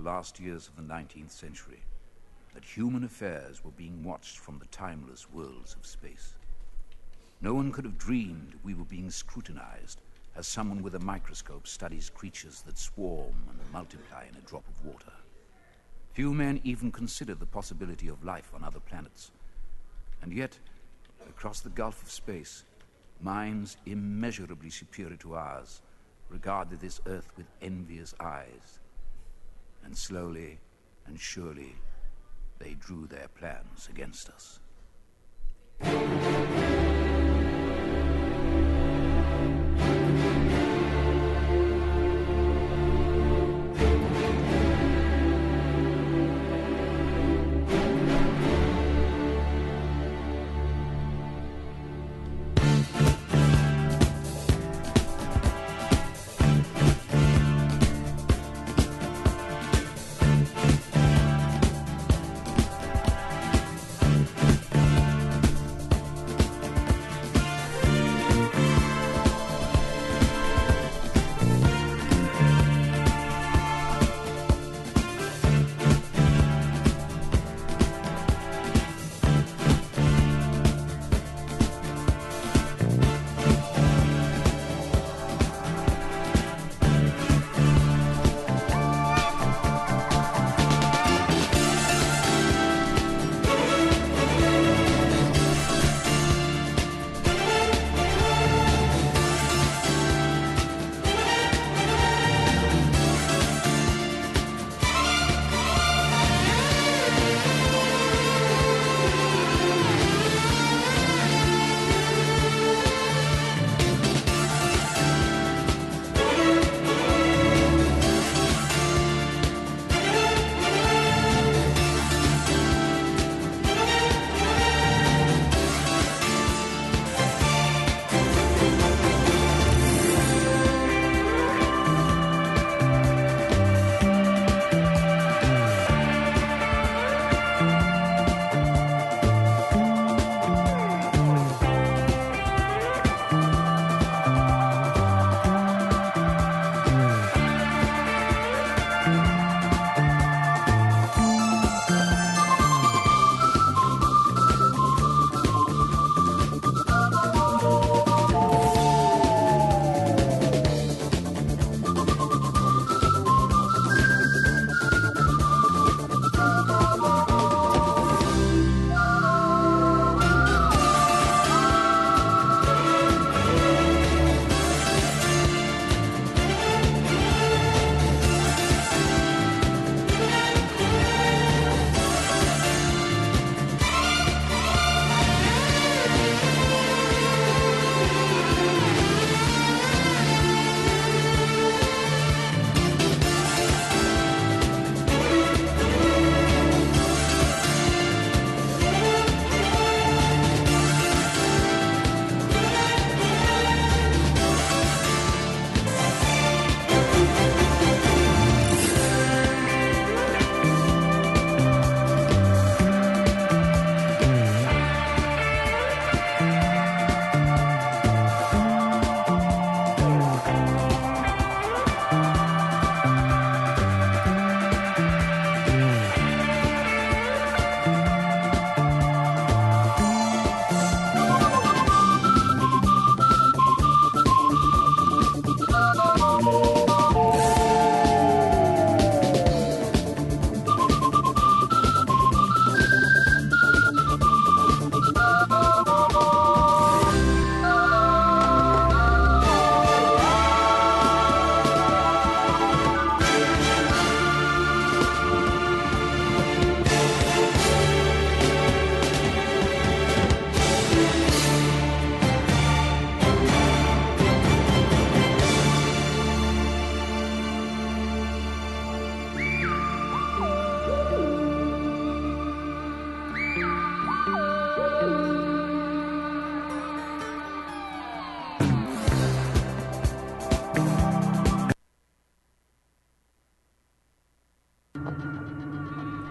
last years of the 19th century that human affairs were being watched from the timeless worlds of space. No one could have dreamed we were being scrutinized as someone with a microscope studies creatures that swarm and multiply in a drop of water. Few men even considered the possibility of life on other planets. And yet, across the gulf of space, minds immeasurably superior to ours regarded this Earth with envious eyes. And slowly and surely, they drew their plans against us.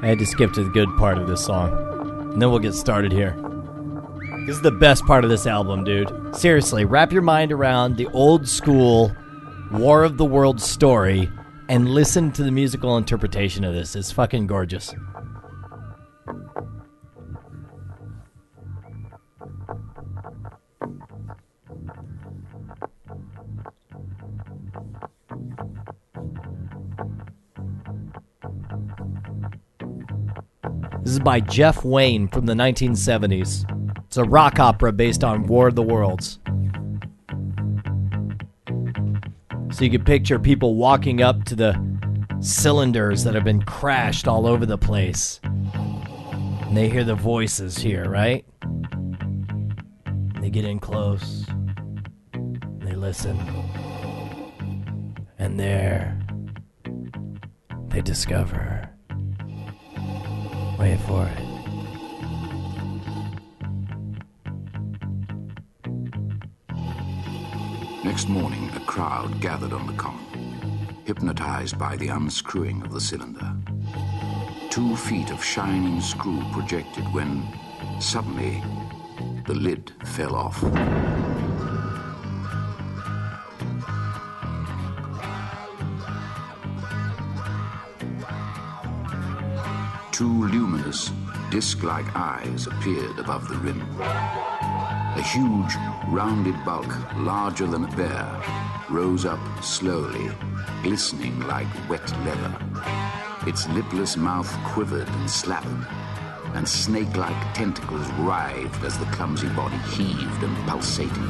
I had to skip to the good part of this song. And then we'll get started here. This is the best part of this album, dude. Seriously, wrap your mind around the old school War of the Worlds story and listen to the musical interpretation of this. It's fucking gorgeous. This is by Jeff Wayne from the 1970s. It's a rock opera based on War of the Worlds. So you can picture people walking up to the cylinders that have been crashed all over the place. And they hear the voices here, right? They get in close. They listen. And there they discover. Wait for it. Next morning, a crowd gathered on the common, hypnotized by the unscrewing of the cylinder. 2 feet of shining screw projected when, suddenly, the lid fell off. Two luminous, disc-like eyes appeared above the rim. A huge, rounded bulk, larger than a bear, rose up slowly, glistening like wet leather. Its lipless mouth quivered and slapped, and snake-like tentacles writhed as the clumsy body heaved and pulsated.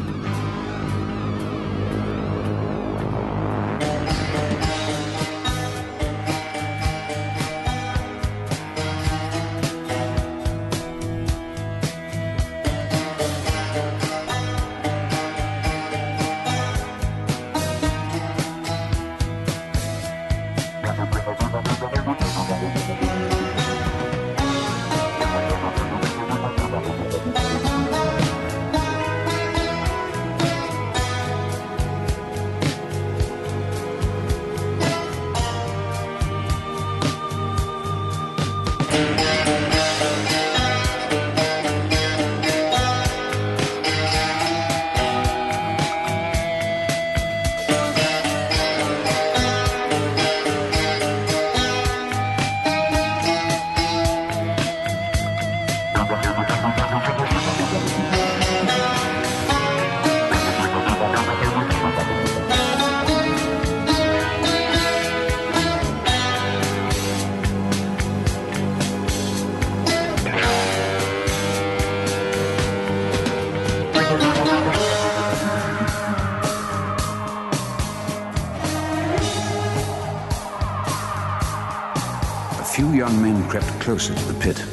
Young men crept closer to the pit.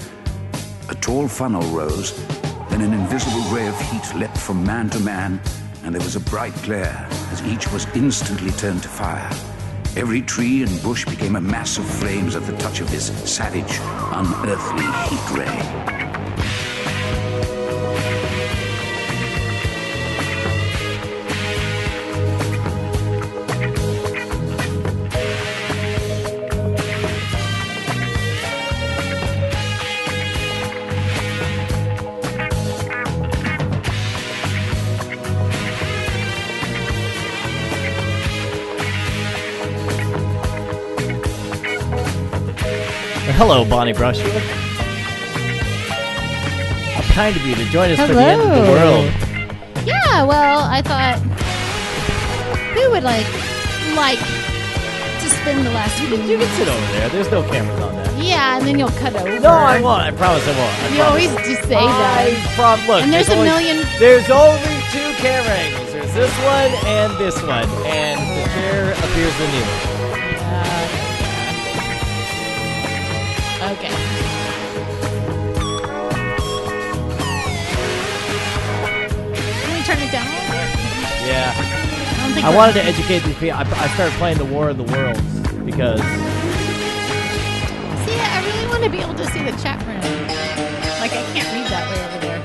A tall funnel rose, then an invisible ray of heat leapt from man to man, and there was a bright glare as each was instantly turned to fire. Every tree and bush became a mass of flames at the touch of this savage, unearthly heat ray. Hello, Bonnie Brushwood. How kind of you to join us for the end of the world. Yeah, well, I thought who would like to spend the last few You can sit over there. There's no cameras on that. Yeah, and then you'll cut over. No, I won't. I promise I won't. You always just say that. Look, and there's a million. There's only 2 camera angles. There's this one and this one. And the chair appears in the image. Okay. Can we turn it down a little bit? Yeah. I wanted to educate these people. I started playing the War of the Worlds because... See, I really want to be able to see the chat room. Like, I can't read that way over there.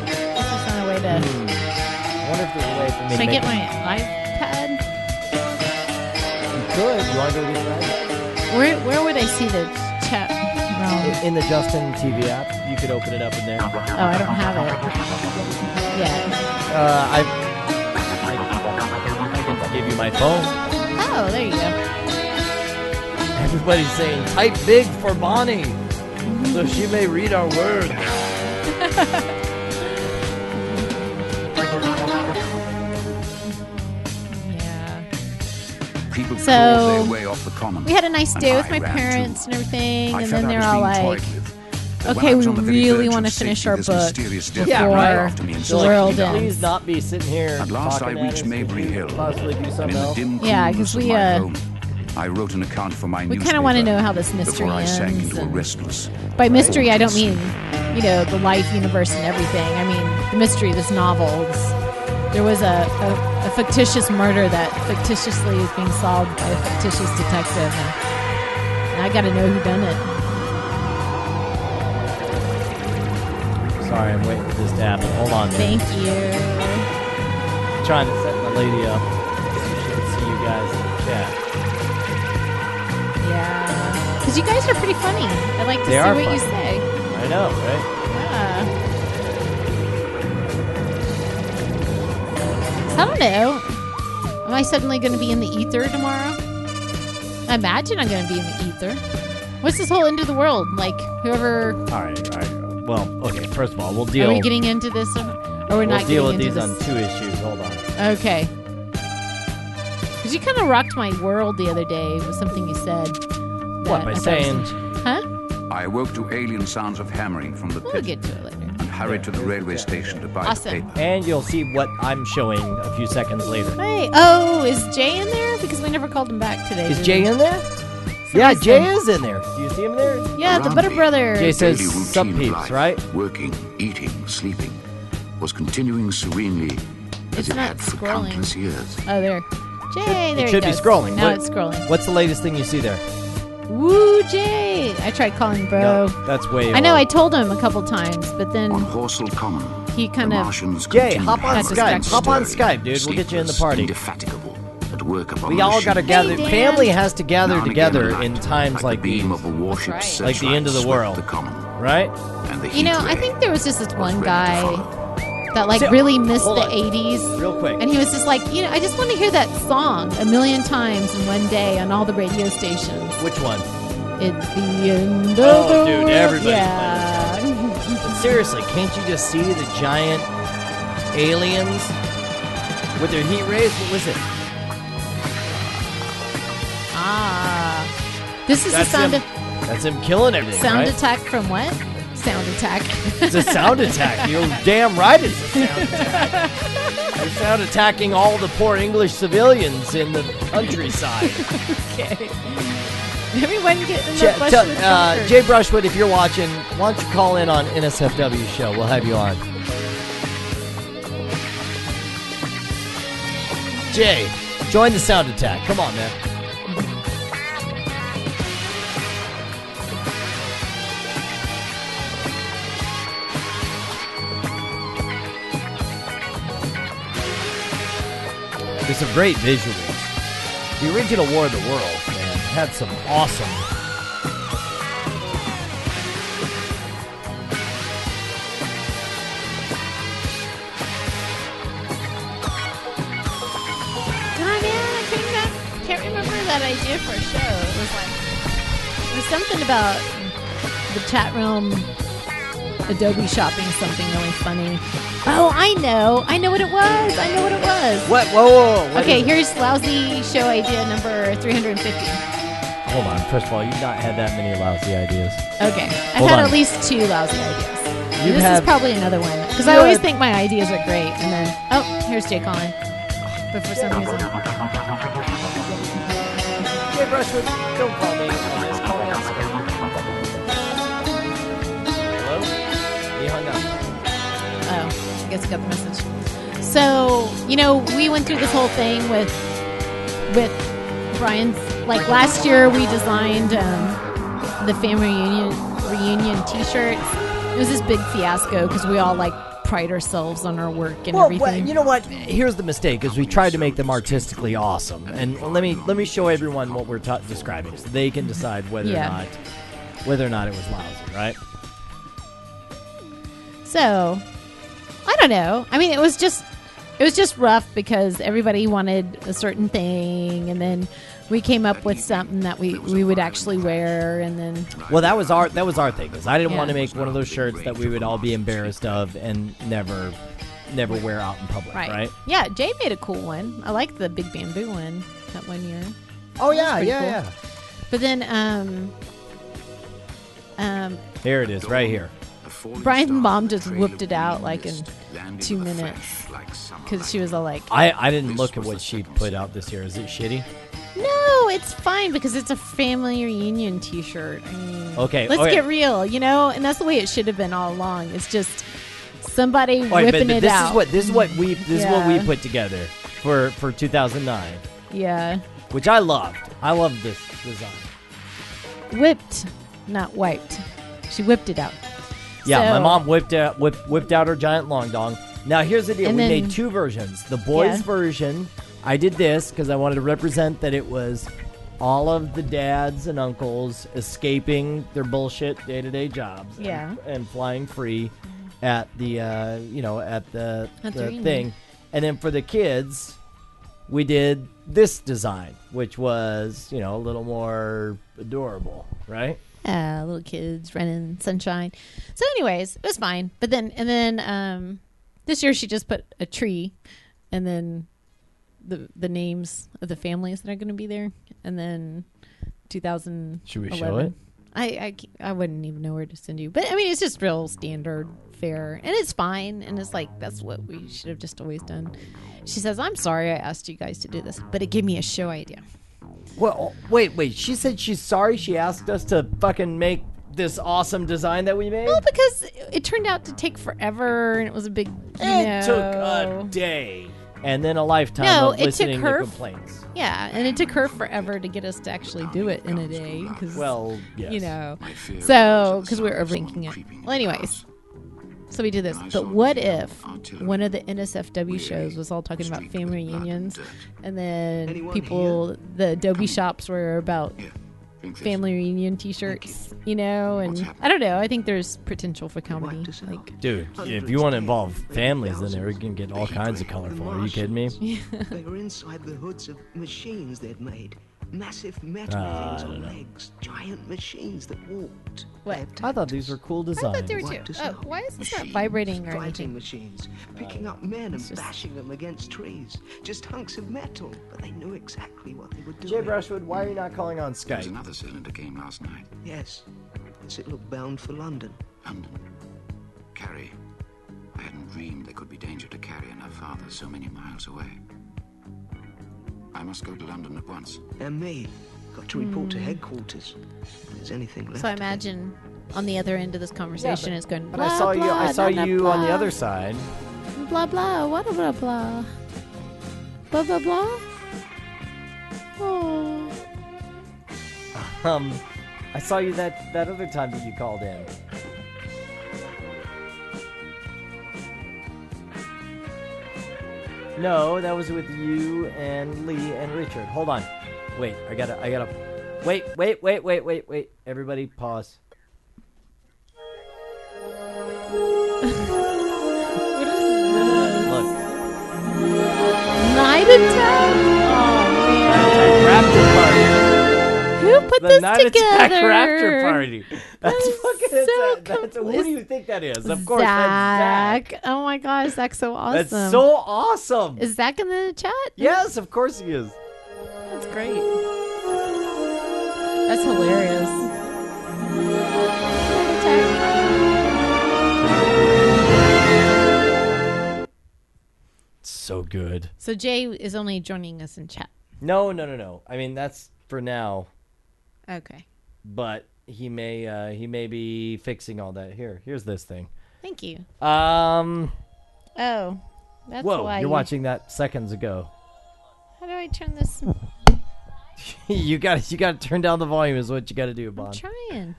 This is not a way to... I wonder if there's a way for me Should to I get my iPad? You could. You want to go to this iPad? Where would I see the chat room? In the Justin TV app. You could open it up in there. Oh, I don't have it yet. I can give you my phone. Oh, there you go. Everybody's saying, type big for Bonnie so she may read our words. Yeah. People So, clawed their way off the common. We had a nice and day I with my ran parents too. and everything, I and felt then I they're was all being like, toyed with. But when okay, I was we on the very really verge want to of finish safety, our this book mysterious death Yeah, before right. after me and the slowed world me down. Please ends. not be sitting here At last I talking at reached us. Mabry Could you Hill, possibly do and something in the else. dim Yeah, 'cause coolness of we, my home, I wrote an account for my We newspaper kind of want to know how this mystery before I sank ends. into a and- restless. By mystery, I don't mean, the life, universe, and everything. I mean the mystery of this novel. There was a fictitious murder that fictitiously is being solved by a fictitious detective, and I got to know who done it. Sorry, I'm waiting for this to happen. Hold on, man. Thank you. I'm trying to set my lady up so she can see you guys in the chat. Yeah, because you guys are pretty funny. I like to They see are what you funny. say. I know, right? Yeah. I don't know. Am I suddenly going to be in the ether tomorrow? I imagine I'm going to be in the ether. What's this whole end of the world? Like, whoever... All right. Well, okay, first of all, we'll deal... Are we getting into this? Or we're we'll not deal with getting into these this? on two issues. Hold on. Okay. Because you kind of rocked my world the other day with something you said. What, that by I thought saying... was Huh? I awoke to alien sounds of hammering from the We'll pit get to it later. and hurried to the railway station to buy Awesome. the paper. And you'll see what I'm showing a few seconds later. Hey, oh, is Jay in there? Because we never called him back today. Is did Jay we? in there? Yeah, Somebody's Jay in. is in there. Do you see him there? Yeah, the Around Butter me, Brother. Jay says Daily sub routine of peeps, life, right? Working, eating, sleeping, was continuing serenely as It's it not had for scrolling. countless years. Oh, there. Jay, there It should he be goes. scrolling. Now What- it's scrolling. What's the latest thing you see there? Woo, Jay. I tried calling bro. No, that's way I know, old. I told him a couple times, but then On Horsell Common, he the kind of... Martians Jay, continued hop on That's hammering Skype. and Hop on stirring, Skype, dude. We'll get you in the sleepless, party. Indefatigable, at work upon We the all got to machine. gather. Dan. Family has to gather Now and together again at in night, times like like the beam these, of a warship That's right. Like the end of the searchlight world. swept the common, right? and the You know, heat I ray think there was just this was one ready to guy follow. that like So- really missed hold the on. 80s. Real quick. And he was just like, I just want to hear that song a million times in one day on all the radio stations. Which one? It's the end of Oh, the dude, world. everybody's Yeah. But seriously, can't you just see the giant aliens with their heat rays? What was it? Ah. This is That's the sound him. That's him killing everything, sound right? attack from what? Sound attack. It's a sound attack. You're damn right it's a sound attack. You're sound attacking all the poor English civilians in the countryside. Okay. Everyone get in the bush with comfort. Jay Brushwood, if you're watching, why don't you call in on NSFW show? We'll have you on. Jay, join the sound attack. Come on, man. There's some great visuals. The original War of the Worlds, man, had some awesome. God, man, I can't remember that idea for a show. It was something about the chat room, Adobe shopping, something really funny. Oh, I know what it was. What? Whoa. What Okay, is it? here's lousy show idea number 350. Hold on. First of all, you've not had that many lousy ideas. Okay, I've Hold had on. at least 2 lousy ideas. You This have- is probably another one because You I always had- think my ideas are great, and then here's Jay calling. But for some reason, Jay Brushwood, don't call me. Just call me on Skype. Hello? He hung up. I guess I got the message. So we went through this whole thing with Brian's. Like last year, we designed the family reunion T-shirts. It was this big fiasco because we all pride ourselves on our work and Well, everything. you know what? Here's the mistake: is we tried to make them artistically awesome, and let me show everyone what we're describing, so they can decide whether or not it was lousy, right? So, I don't know. I mean, it was just rough because everybody wanted a certain thing, and then we came up with something that we would actually wear, and then Well, that was our thing. Because I didn't Yeah. want to make one of those shirts that we would all be embarrassed of and never wear out in public, right? Yeah, Jay made a cool one. I like the big bamboo one that one year. Oh yeah, pretty yeah, cool. yeah. But then Here it is, right here. Brian's mom just whipped it out like in 2 minutes because she was all like, I didn't look at what she put out this year. Is it shitty? "No, it's fine because it's a family reunion T-shirt." I mean, Okay, let's okay. get real, you know. And that's the way it should have been all along. It's just somebody All right, whipping but it this out. is what we Yeah. put together for 2009, Yeah, which I loved. I loved this design. whipped, not wiped. She whipped it out. Yeah, So- my mom whipped out her giant long dong. Now here's the deal: And we then- made two versions. The boys' Yeah. version, I did this because I wanted to represent that it was all of the dads and uncles escaping their bullshit day-to-day jobs, Yeah. and flying free at the at the At the reunion. thing. And then for the kids, we did this design, which was a little more adorable, right? Yeah, little kids running in sunshine. So, anyways, it was fine. But then, this year she just put a tree, and then the names of the families that are going to be there, and then 2011. Should we show it? I wouldn't even know where to send you, but I mean it's just real standard fare, and it's fine, and it's like that's what we should have just always done. She says, "I'm sorry I asked you guys to do this, but it gave me a show idea." Well, wait. She said she's sorry she asked us to fucking make this awesome design that we made? Well, because it turned out to take forever, and it was a big. It took a day. And then a lifetime of it listening took her. to complaints. Yeah, and it took her forever to get us to actually do it in a day. Well, yes. So because we were overthinking it. Well, anyways, so we did this. But what if one of the NSFW shows was all talking about family reunions, and then the Adobe shops were about family reunion T-shirts, and I don't know. I think there's potential for comedy. Like, Dude, if you want to involve families in there, we can get all kinds of colorful. Are you kidding me? They were inside the hoods of machines they'd made. Massive metal things on legs. Giant machines that walked. What? They had I thought these were cool I designs. thought they were What too. does Oh, it- why is this not vibrating or Fighting anything? machines, picking up men and bashing them against trees. Just hunks of metal, but they knew exactly what they were doing. Jay Brushwood, why are you not calling on There was Skype? another cylinder came last night. Yes. Yes, it looked bound for London. London. Carrie. I hadn't dreamed there could be danger to Carrie and her father so many miles away. I must go to London at once. And me. Got to report to headquarters. If there's anything left. So I of it. imagine on the other end of this conversation is going. But Blah, I saw blah, I saw blah, you blah, on the blah. other side. Blah blah. What blah blah. Blah blah blah. Oh. I saw you that other time that you called in. No, that was with you and Lee and Richard. Hold on. Wait, I gotta wait. Everybody pause. Look. Night attack. Oh man. Raptor party. Who put The this Night Attack together? Raptor party. That's That's fucking so that's cool. who do you think that is? Of course, that's Zach. Oh my gosh, Zach's so awesome. That's so awesome. Is Zach in the chat? Yes, of course he is. That's great. That's hilarious. So good. So Jay is only joining us in chat. No. I mean, that's for now, Okay. but he may be fixing all that. Here's this thing. Thank you. Um. Oh, that's Whoa, why you're watching that seconds ago. How do I turn this? you got to turn down the volume. Is what you got to do, I'm Bon. trying.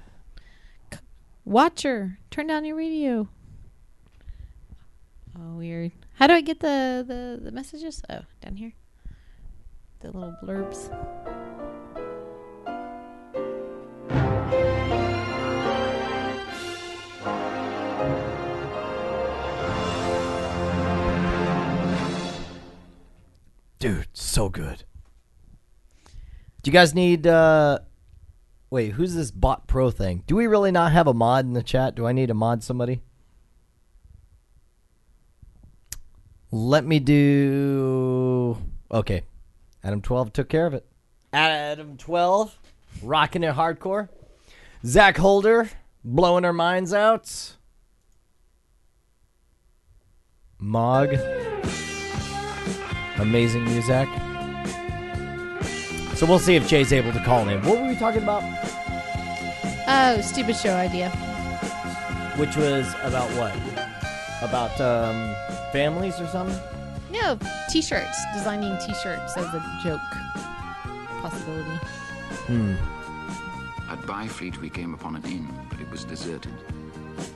Watcher, turn down your radio. Oh, weird. How do I get the messages? Oh, down here. The little blurbs. Dude, so good. Do you guys need... Wait, who's this bot pro thing? Do we really not have a mod in the chat? Do I need to mod somebody? Let me do... Okay. Adam 12 took care of it. Adam 12, rocking it hardcore. Zach Holder, blowing our minds out. Mog. Amazing music. So we'll see if Jay's able to call in. What were we talking about? Oh, stupid show idea. Which was about what? About families or something? No, T-shirts. Designing T-shirts as a joke possibility. At Byfleet, we came upon an inn, but it was deserted.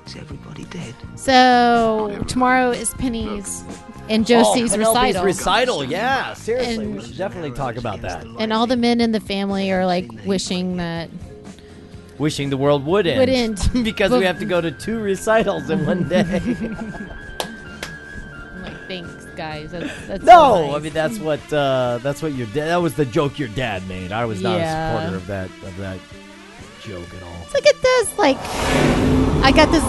Is everybody dead? So tomorrow is Penny's and Josie's Penelope's recital. recital, yeah. Seriously, And- we should definitely talk about that. And all the men in the family are like wishing that Wishing the world would end. Would end. because we have to go to 2 recitals in one day. I'm like, thanks, guys. That's No, so nice. I mean that's what your dad. That was the joke your dad made. I was not Yeah. a supporter of that joke at all. Look at this. Like, I got this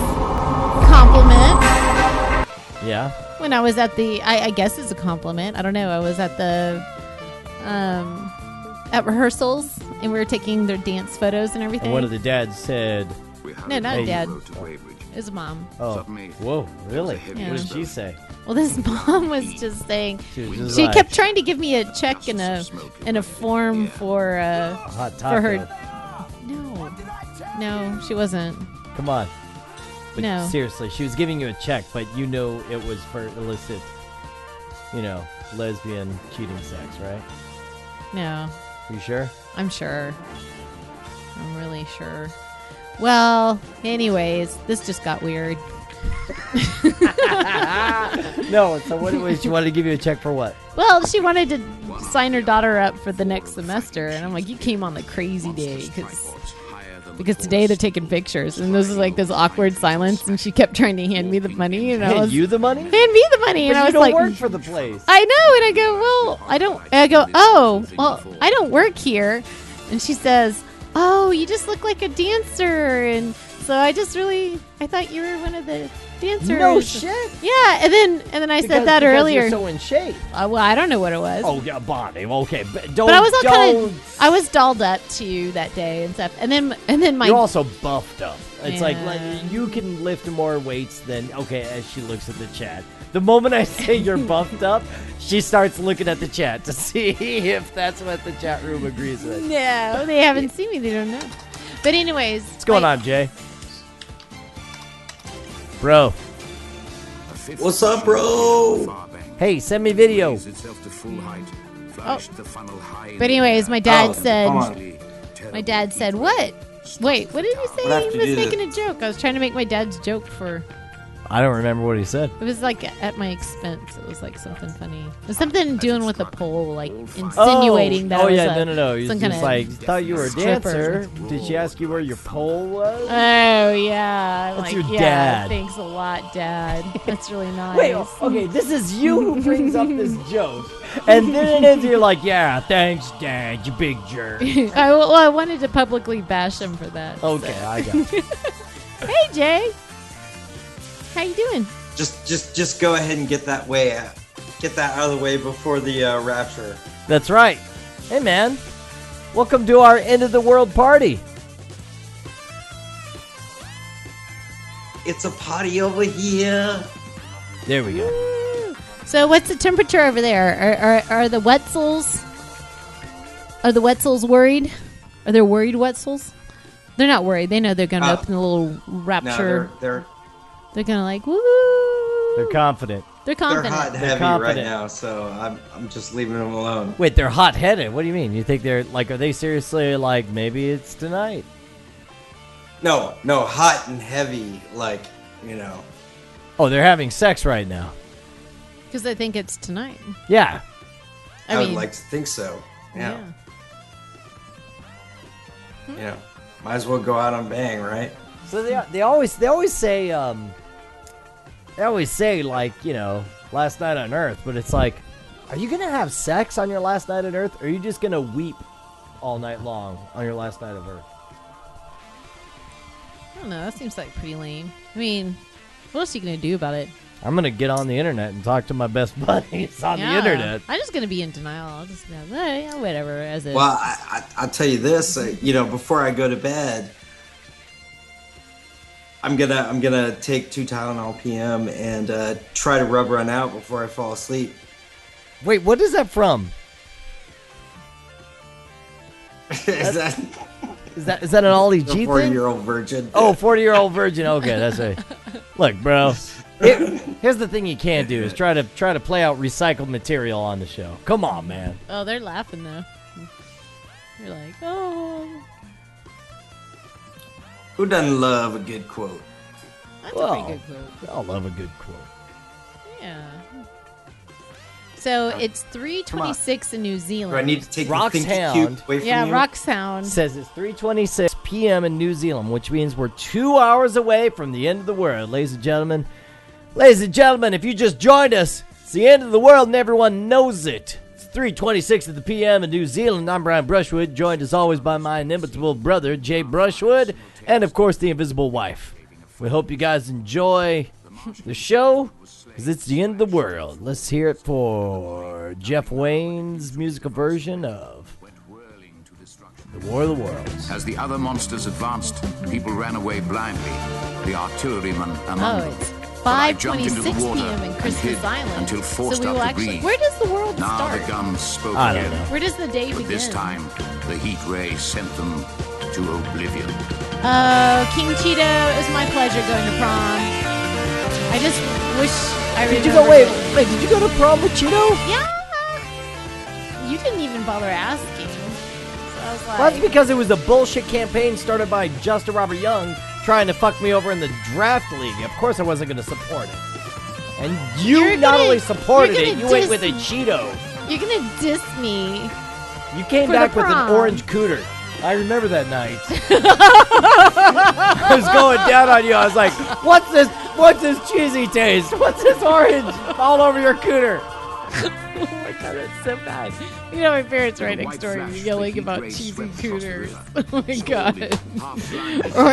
compliment Yeah. when I was at the. I guess it's a compliment. I don't know. I was at the at rehearsals, and we were taking their dance photos and everything. And one of the dads said, No, not Hey. dad. Road to Weybridge. It was a mom. "Oh, Suddenly, whoa, really? Yeah. What did she say?" Well, this mom was just saying. She was just She like, kept trying to give me a check and a form for hot taco. for her. No, she wasn't. Come on. But No. seriously, she was giving you a check, but you know it was for illicit, lesbian cheating sex, right? No, You sure? I'm sure. I'm really sure. Well, anyways, this just got weird. No. So what was she wanted to give you a check for? What? Well, she wanted to sign her daughter up for the next semester, and I'm like, you came on the crazy day because today they're taking pictures, and this was like this awkward silence, and she kept trying to hand me the money, and I Hand was you the money? hand me the money, But and I you was don't like, work for the place. I know, and I go, well, I don't. And I go, oh, well, I don't work here, and she says, oh, you just look like a dancer, and so I thought you were one of the dancers. No shit. Yeah, and then I said that because earlier. You're so in shape. Well, I don't know what it was. Oh yeah, Bonnie. Okay, but don't. But I was all kind don't- of, I was dolled up too that day and stuff, and then my You're also buffed up. It's like Yeah. you can lift more weights than as she looks at the chat. The moment I say you're buffed up, she starts looking at the chat to see if that's what the chat room agrees with. no, they haven't seen me, they don't know. But anyways, What's going on, Jay? Bro, What's up, bro? hey, send me video. But anyways, my dad Oh, said, come on. my dad said, what? Wait, what did he say? We'll have He to was do making a joke. I was trying to make my dad's joke for. I don't remember what he said. It was like at my expense. It was like something funny. It was something doing with a pole, like insinuating that. Oh I was yeah, a, no. You're some just kinda like thought you were a stripper. dancer. Did she ask you where your pole was? Oh yeah, That's like your yeah. dad. Thanks a lot, Dad. That's really nice. Wait, okay, this is you who brings up this joke. And then it is you're like, yeah, thanks, Dad, you big jerk. I wanted to publicly bash him for that. Okay, so. I got you. Hey Jay, how you doing? Just go ahead and get that out of the way before the rapture. That's right. Hey, man. Welcome to our end of the world party. It's a party over here. There we go. So what's the temperature over there? Are the Wetzels? Are the Wetzels worried? Are there worried Wetzels? They're not worried. They know they're going to open the little rapture. No, they're They're going to like woo. They're confident. They're they're confident. hot and They're heavy confident. right now, so I'm just leaving them alone. Wait, they're hot-headed. What do you mean? You think they're like, are they seriously like, maybe it's tonight? No, hot and heavy, like, Oh, they're having sex right now. Because I think it's tonight. Yeah. I mean, would like to think so. Yeah. Might as well go out on bang, right? So they always say like, last night on Earth, but it's like, are you gonna have sex on your last night on Earth, or are you just gonna weep all night long on your last night of Earth? I don't know. That seems like pretty lame. I mean, what else are you going to do about it? I'm going to get on the internet and talk to my best buddies on the internet. I'm just going to be in denial. I'll just be like, hey, whatever, as is. Well, I'll tell you this. Before I go to bed, I'm gonna take 2 Tylenol PM and try to rub run out before I fall asleep. Wait, what is that from? Is that an Ollie G thing? 40-year-old virgin. Oh, 40-year-old virgin. Okay, that's it. Look, bro. Here's the thing you can't do is try to play out recycled material on the show. Come on, man. Oh, they're laughing though. You're like, oh. Who doesn't love a good quote? That's a pretty good quote. We all love a good quote. Yeah. So it's 3:26 in New Zealand. Do I need to take Rock's the thinky Hound. cube away from you? Yeah, Rock Sound. Says it's 3:26 p.m. in New Zealand, which means we're 2 hours away from the end of the world, ladies and gentlemen. Ladies and gentlemen, if you just joined us, it's the end of the world and everyone knows it. It's 3:26 at the p.m. in New Zealand. I'm Brian Brushwood, joined as always by my inimitable brother, Jay Brushwood, and of course the invisible wife. We hope you guys enjoy the show, because it's the end of the world. Let's hear it for Jeff Wayne's musical version of The War of the Worlds. As the other monsters advanced, people ran away blindly, the artillerymen among Oh, them. it's But I jumped into 5:26 the water p.m. in and Christmas hid Island. until So forced we will out to actually. breathe. Where does the world Now start? the guns spoke I don't again. know. Where does the day But begin? this time, the heat ray sent them to oblivion. King Cheeto, it was my pleasure going to prom. I just wish I Did you remembered. go, wait, did you go to prom with Cheeto? Yeah. You didn't even bother asking. So I was like, Well, that's because it was a bullshit campaign started by Justin Robert Young trying to fuck me over in the draft league. Of course I wasn't going to support it. And you You're not gonna- only supported you're it, gonna you went diss with a me. Cheeto. you're going to diss me. You came For back the with an prom. orange cooter. I remember that night. I was going down on you. I was like, what's this cheesy taste? What's this orange all over your cooter? Oh my god, that's so bad. You know, my parents right next door yelling about cheesy cooters. Oh my god. Or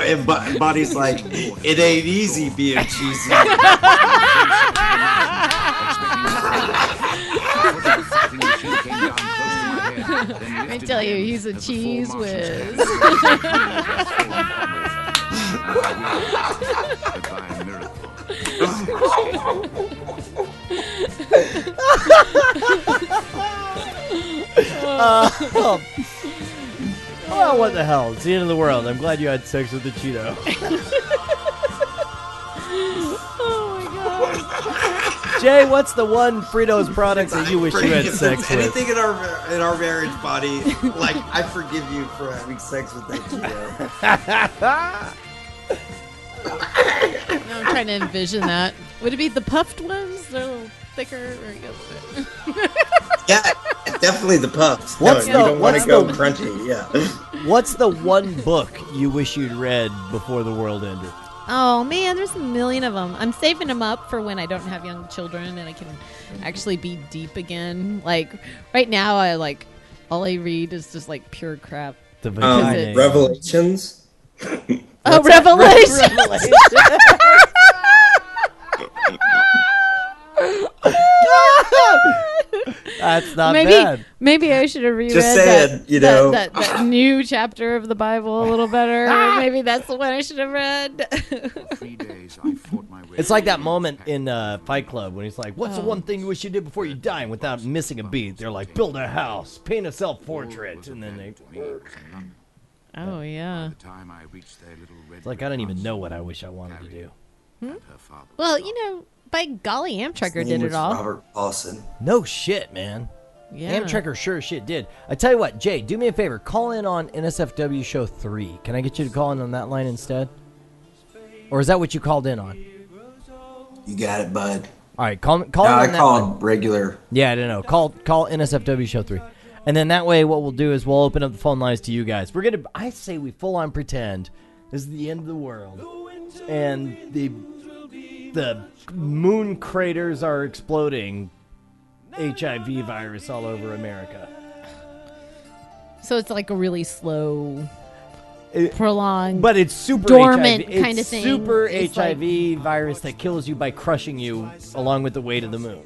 And Bonnie's like, it ain't easy being cheesy. I tell you, he's a cheese whiz. Oh, what the hell? It's the end of the world. I'm glad you had sex with the Cheeto. Oh my god. Jay, what's the one Fritos product that you wish you had If sex there's with? anything in our marriage, Bonnie, like, I forgive you for having sex with that Cheeto. Now I'm trying to envision that. Would it be the puffed ones? They're a little thicker. Or Yeah, definitely the puffs. What's You don't want what's to go the- crunchy, yeah. What's the one book you wish you'd read before the world ended? Oh man, there's a million of them. I'm saving them up for when I don't have young children and I can actually be deep again. Like right now, all I read is just like pure crap. The vagina. Revelations. Oh, Revelation. Revelation. That's not bad. Maybe I should have reread Just saying, that new chapter of the Bible a little better. Maybe that's the one I should have read. 3 days I fought my way. It's like that moment in Fight Club when he's like, what's the one thing you wish you did before you die? And without missing a beat, they're like, build a house, paint a self-portrait. And then they... Oh yeah. By the time I reached their little red It's like, I don't even know what I wish I wanted to do. and her father was Well, gone. you know, by golly, Amtrekker His did name it was all. Robert Paulson. No shit, man. Yeah. Amtrekker sure as shit did. I tell you what, Jay, do me a favor. Call in on NSFW Show 3. Can I get you to call in on that line instead? Or is that what you called in on? You got it, bud. All right, call No, in on I that one. called regular. Yeah, I don't know. Call NSFW Show 3. And then that way what we'll do is we'll open up the phone lines to you guys. I say we full on pretend this is the end of the world. And the moon craters are exploding HIV virus all over America. So it's like a really slow, prolonged, but it's super dormant HIV. kind of thing. Super It's HIV virus that kills you by crushing you along with the weight of the moon.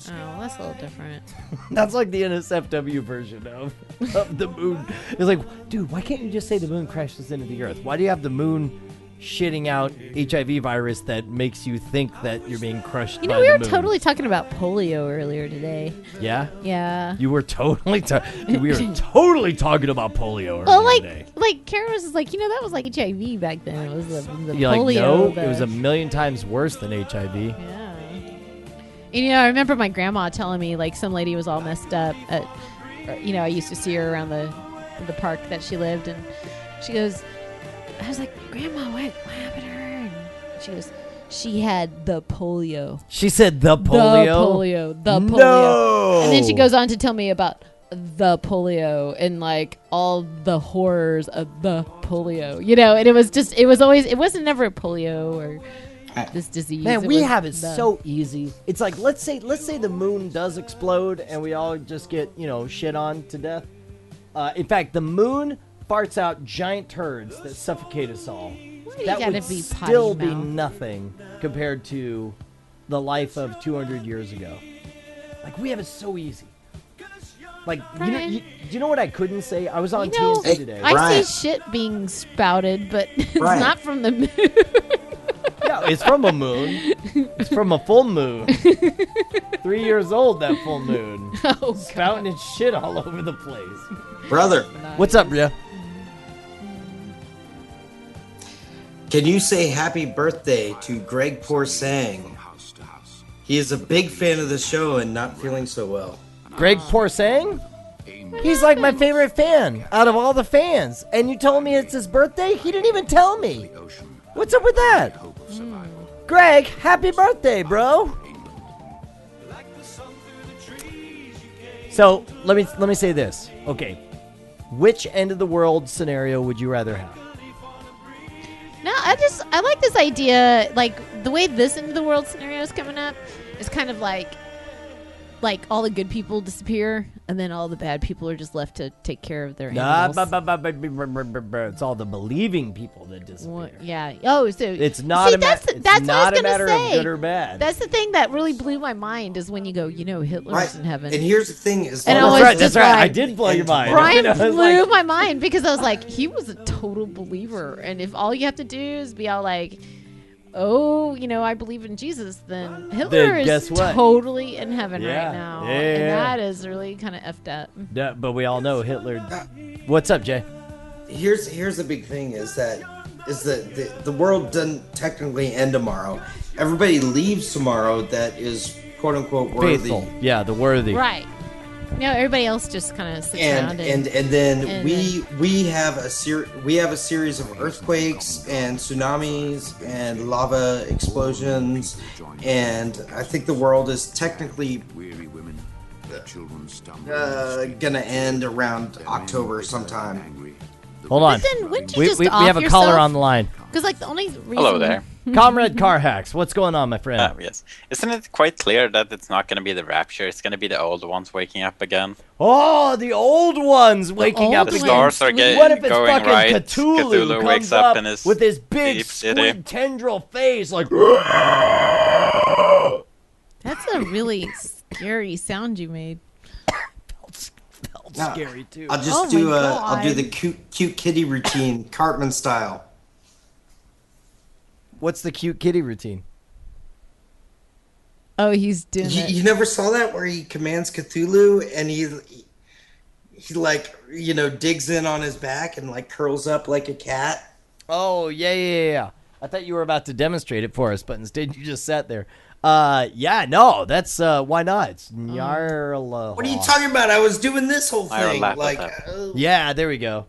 Oh, that's a little different. That's like the NSFW version of the moon. It's like, dude, why can't you just say the moon crashes into the Earth? Why do you have the moon shitting out HIV virus that makes you think that you're being crushed by the moon? We were totally talking about polio earlier today. Yeah? Yeah. You were totally we were totally talking about polio earlier Well, today. like Karen was just like, that was like HIV back then. It was the You're polio. like, no, it was a million times worse than HIV. Yeah. And, I remember my grandma telling me, like, some lady was all messed up at, I used to see her around the park that she lived, and she goes, I was like, Grandma, what happened to her? And she goes, she had the polio. She said the polio? The polio. No! And then she goes on to tell me about the polio and, like, all the horrors of the polio. And it wasn't never polio or this disease. Man, we have it so easy. It's like, let's say the moon does explode and we all just get, shit on to death. In fact, the moon farts out giant turds that suffocate us all. That would still be nothing compared to the life of 200 years ago. Like, we have it so easy. Like, do you know what I couldn't say? I was on TNT today. I see shit being spouted, but it's not from the moon. Yeah, it's from a moon. It's from a full moon. 3 years old, that full moon. Oh, spouting its shit all over the place. Brother. What's up, Bria? Can you say happy birthday to Greg Porsang? He is a big fan of the show and not feeling so well. Greg Porsang? He's like my favorite fan out of all the fans. And you told me it's his birthday? He didn't even tell me. What's up with that? Greg, happy birthday, bro. So let me say this. Okay. Which end of the world scenario would you rather have? No, I like this idea. Like, the way this end of the world scenario is coming up is kind of like all the good people disappear, and then all the bad people are just left to take care of their animals. It's all the believing people that disappear. Yeah. Oh, so it's not a matter of good or bad. That's the thing that really blew my mind is when you go, Hitler's in heaven. And here's the thing: that's right. I did blow your mind. Brian blew my mind because I was like, he was a total believer, and if all you have to do is be all like, oh, I believe in Jesus, then Hitler is totally in heaven right now. And that is really kind of effed up. Yeah, but we all know Hitler. What's up, Jay? Here's the big thing is that the world doesn't technically end tomorrow. Everybody leaves tomorrow that is quote unquote worthy. Faithful. Yeah, the worthy. Right. Everybody else just kind of sits around and then we have a series of earthquakes and tsunamis and lava explosions, and I think the world is technically gonna end around October sometime. Hold on. But then wouldn't you we just have a caller on the line. Because the only reason. Hello there. Comrade Car Hacks, what's going on, my friend? Yes. Isn't it quite clear that it's not going to be the rapture? It's going to be the old ones waking up again. Oh, the old ones waking up the again. stars are What if it's going fucking right? Cthulhu comes wakes up in his with his big squid tendril face, like. That's a really scary sound you made. Felt scary too. I'll just I'll do the cute kitty routine, Cartman style. What's the cute kitty routine? Oh, he's doing it. You never saw that where he commands Cthulhu and he like, digs in on his back and like curls up like a cat? Oh, yeah. I thought you were about to demonstrate it for us, but instead you just sat there. That's why not? It's Nyarlathotep. What are you talking about? I was doing this whole thing. Yeah, there we go.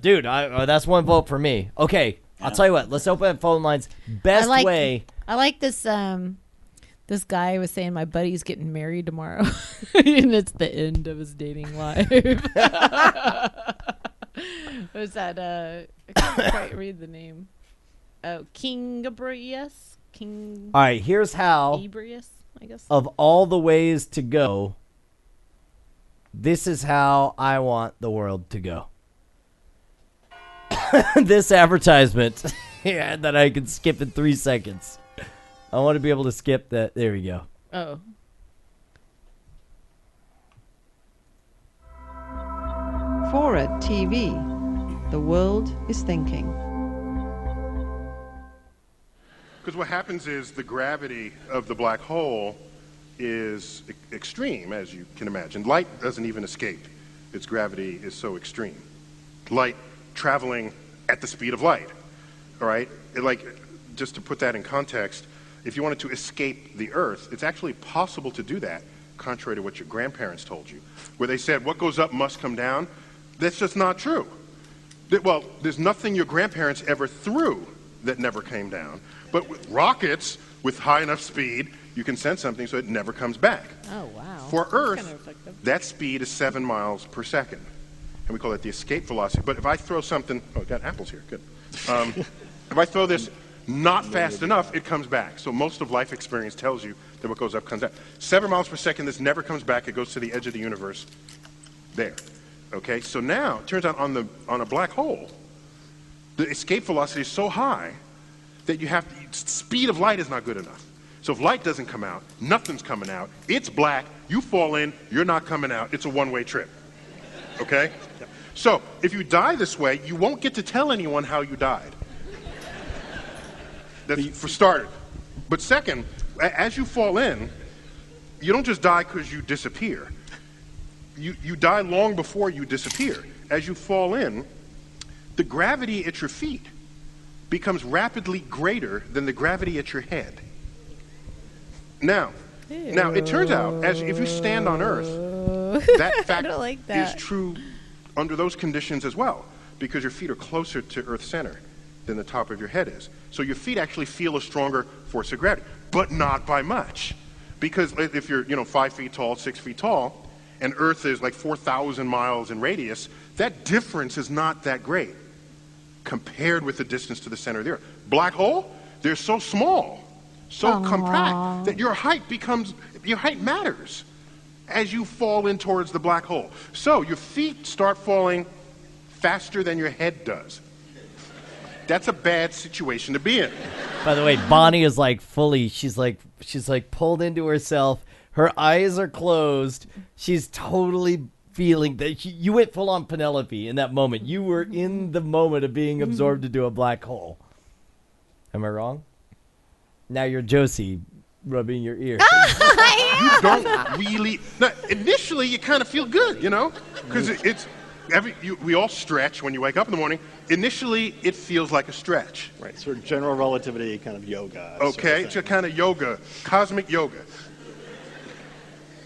Dude, that's one vote for me. Okay. I'll tell you what. Let's open up phone lines. I like this. This guy was saying my buddy's getting married tomorrow, and it's the end of his dating life. Was that? I can't quite read the name. Oh, King Gabrius. King. All right. Here's how. Gabrius, I guess. Of all the ways to go, This is how I want the world to go. This advertisement that I can skip in 3 seconds. I want to be able to skip that. There we go. Oh. Forward TV. The world is thinking. Because what happens is the gravity of the black hole is extreme, as you can imagine. Light doesn't even escape. Its gravity is so extreme. Light traveling at the speed of light, all right? Just to put that in context, if you wanted to escape the Earth, it's actually possible to do that, contrary to what your grandparents told you, where they said, what goes up must come down. That's just not true. Well, there's nothing your grandparents ever threw that never came down. But with rockets, with high enough speed, you can send something so it never comes back. Oh, wow. For Earth, Kind of effective. that speed is 7 miles per second. And we call that the escape velocity. But if I throw something, oh, I got apples here, good. If I throw this not fast enough, it comes back. So most of life experience tells you that what goes up comes down. 7 miles per second, this never comes back. It goes to the edge of the universe. There. Okay, so now, it turns out on a black hole, the escape velocity is so high that speed of light is not good enough. So if light doesn't come out, nothing's coming out. It's black, you fall in, you're not coming out. It's a one-way trip. Okay? So if you die this way, you won't get to tell anyone how you died. That's for starters. But second, as you fall in, you don't just die because you disappear. You die long before you disappear. As you fall in, the gravity at your feet becomes rapidly greater than the gravity at your head. Now it turns out, if you stand on Earth, that fact is true under those conditions as well, because your feet are closer to Earth's center than the top of your head is. So your feet actually feel a stronger force of gravity, but not by much. Because if you're 5 feet tall, 6 feet tall, and Earth is like 4,000 miles in radius, that difference is not that great compared with the distance to the center of the Earth. Black hole, they're so small, so compact, that your height matters as you fall in towards the black hole. So your feet start falling faster than your head does. That's a bad situation to be in. By the way, Bonnie is she's pulled into herself. Her eyes are closed. She's totally feeling that you went full on Penelope in that moment. You were in the moment of being absorbed into a black hole. Am I wrong? Now you're Josie rubbing your ear. You don't really. Now, initially, you kind of feel good, because we all stretch when you wake up in the morning. Initially, it feels like a stretch. Right, sort of general relativity kind of yoga. Okay, it's a kind of yoga, cosmic yoga.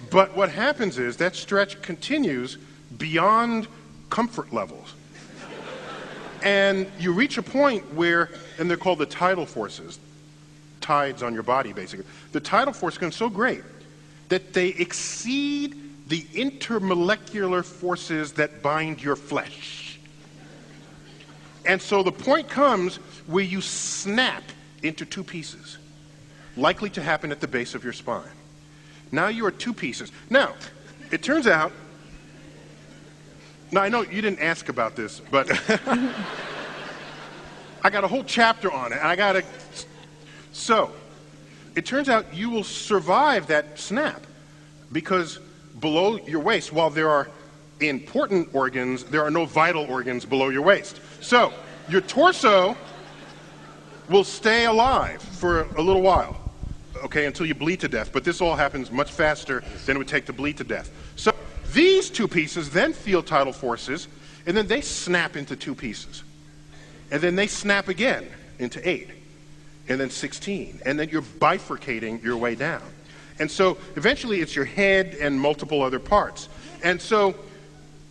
But what happens is that stretch continues beyond comfort levels. And you reach a point where, and they're called the tidal forces, tides on your body, basically. The tidal force becomes so great that they exceed the intermolecular forces that bind your flesh. And so the point comes where you snap into 2 pieces, likely to happen at the base of your spine. Now you are 2 pieces. Now, it turns out, now I know you didn't ask about this, but I got a whole chapter on it. So, it turns out you will survive that snap because below your waist, while there are important organs, there are no vital organs below your waist. So, your torso will stay alive for a little while. Okay, until you bleed to death. But this all happens much faster than it would take to bleed to death. So these 2 pieces then feel tidal forces, and then they snap into 2 pieces. And then they snap again into 8, and then 16. And then you're bifurcating your way down. And so eventually it's your head and multiple other parts. And so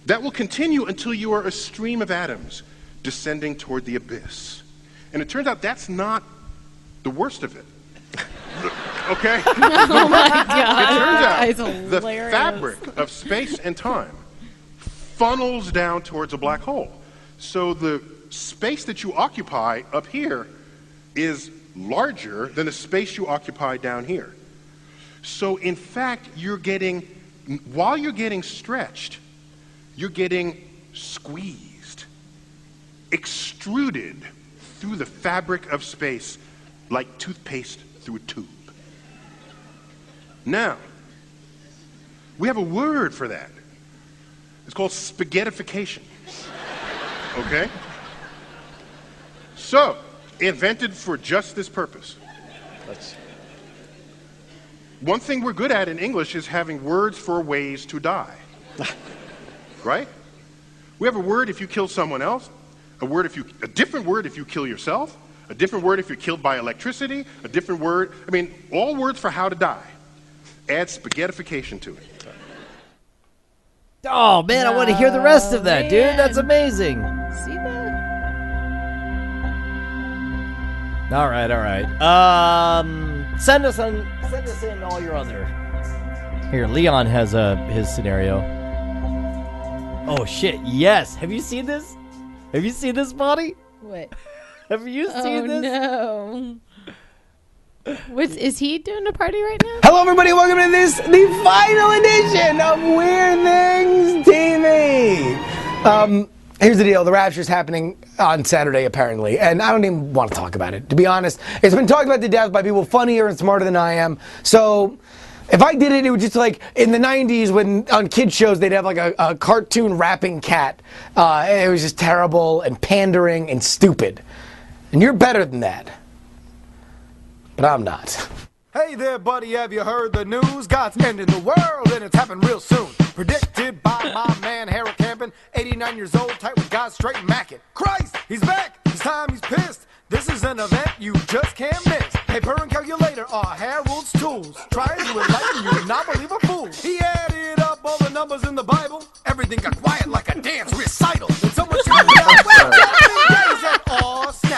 that will continue until you are a stream of atoms descending toward the abyss. And it turns out that's not the worst of it. Okay? Oh my God. It turns out the fabric of space and time funnels down towards a black hole. So the space that you occupy up here is larger than the space you occupy down here. So in fact, you're getting while you're getting stretched, you're getting squeezed, extruded through the fabric of space like toothpaste through a tube. Now, we have a word for that. It's called spaghettification. Okay? So, invented for just this purpose. One thing we're good at in English is having words for ways to die. Right? We have a word if you kill someone else, a different word if you kill yourself, a different word if you're killed by electricity, a different word, all words for how to die. Add spaghettification to it. Oh, man, I want to hear the rest of that, dude. That's amazing. See that? All right. Send us in all your other. Here, Leon has his scenario. Oh shit! Yes. Have you seen this? Have you seen this, Bonnie? What? Have you seen this? Oh no. Is he doing a party right now? Hello, everybody. Welcome to the final edition of Weird Things TV. Here's the deal. The Rapture's happening on Saturday, apparently, and I don't even want to talk about it, to be honest. It's been talked about to death by people funnier and smarter than I am. So if I did it, it would just like in the 90s when on kids shows they'd have like a cartoon rapping cat. It was just terrible and pandering and stupid. And you're better than that. But I'm not. Hey there, buddy, have you heard the news? God's ending the world, and it's happening real soon. Predicted by my man Harold Campin, 89 years old, tight with God, straight mackin'. Christ, he's back! This time he's pissed. This is an event you just can't miss. Paper and calculator are Harold's tools. Trying to enlighten you and not believe a fool. He added up all the numbers in the Bible. Everything got quiet like a dance recital. And so much snap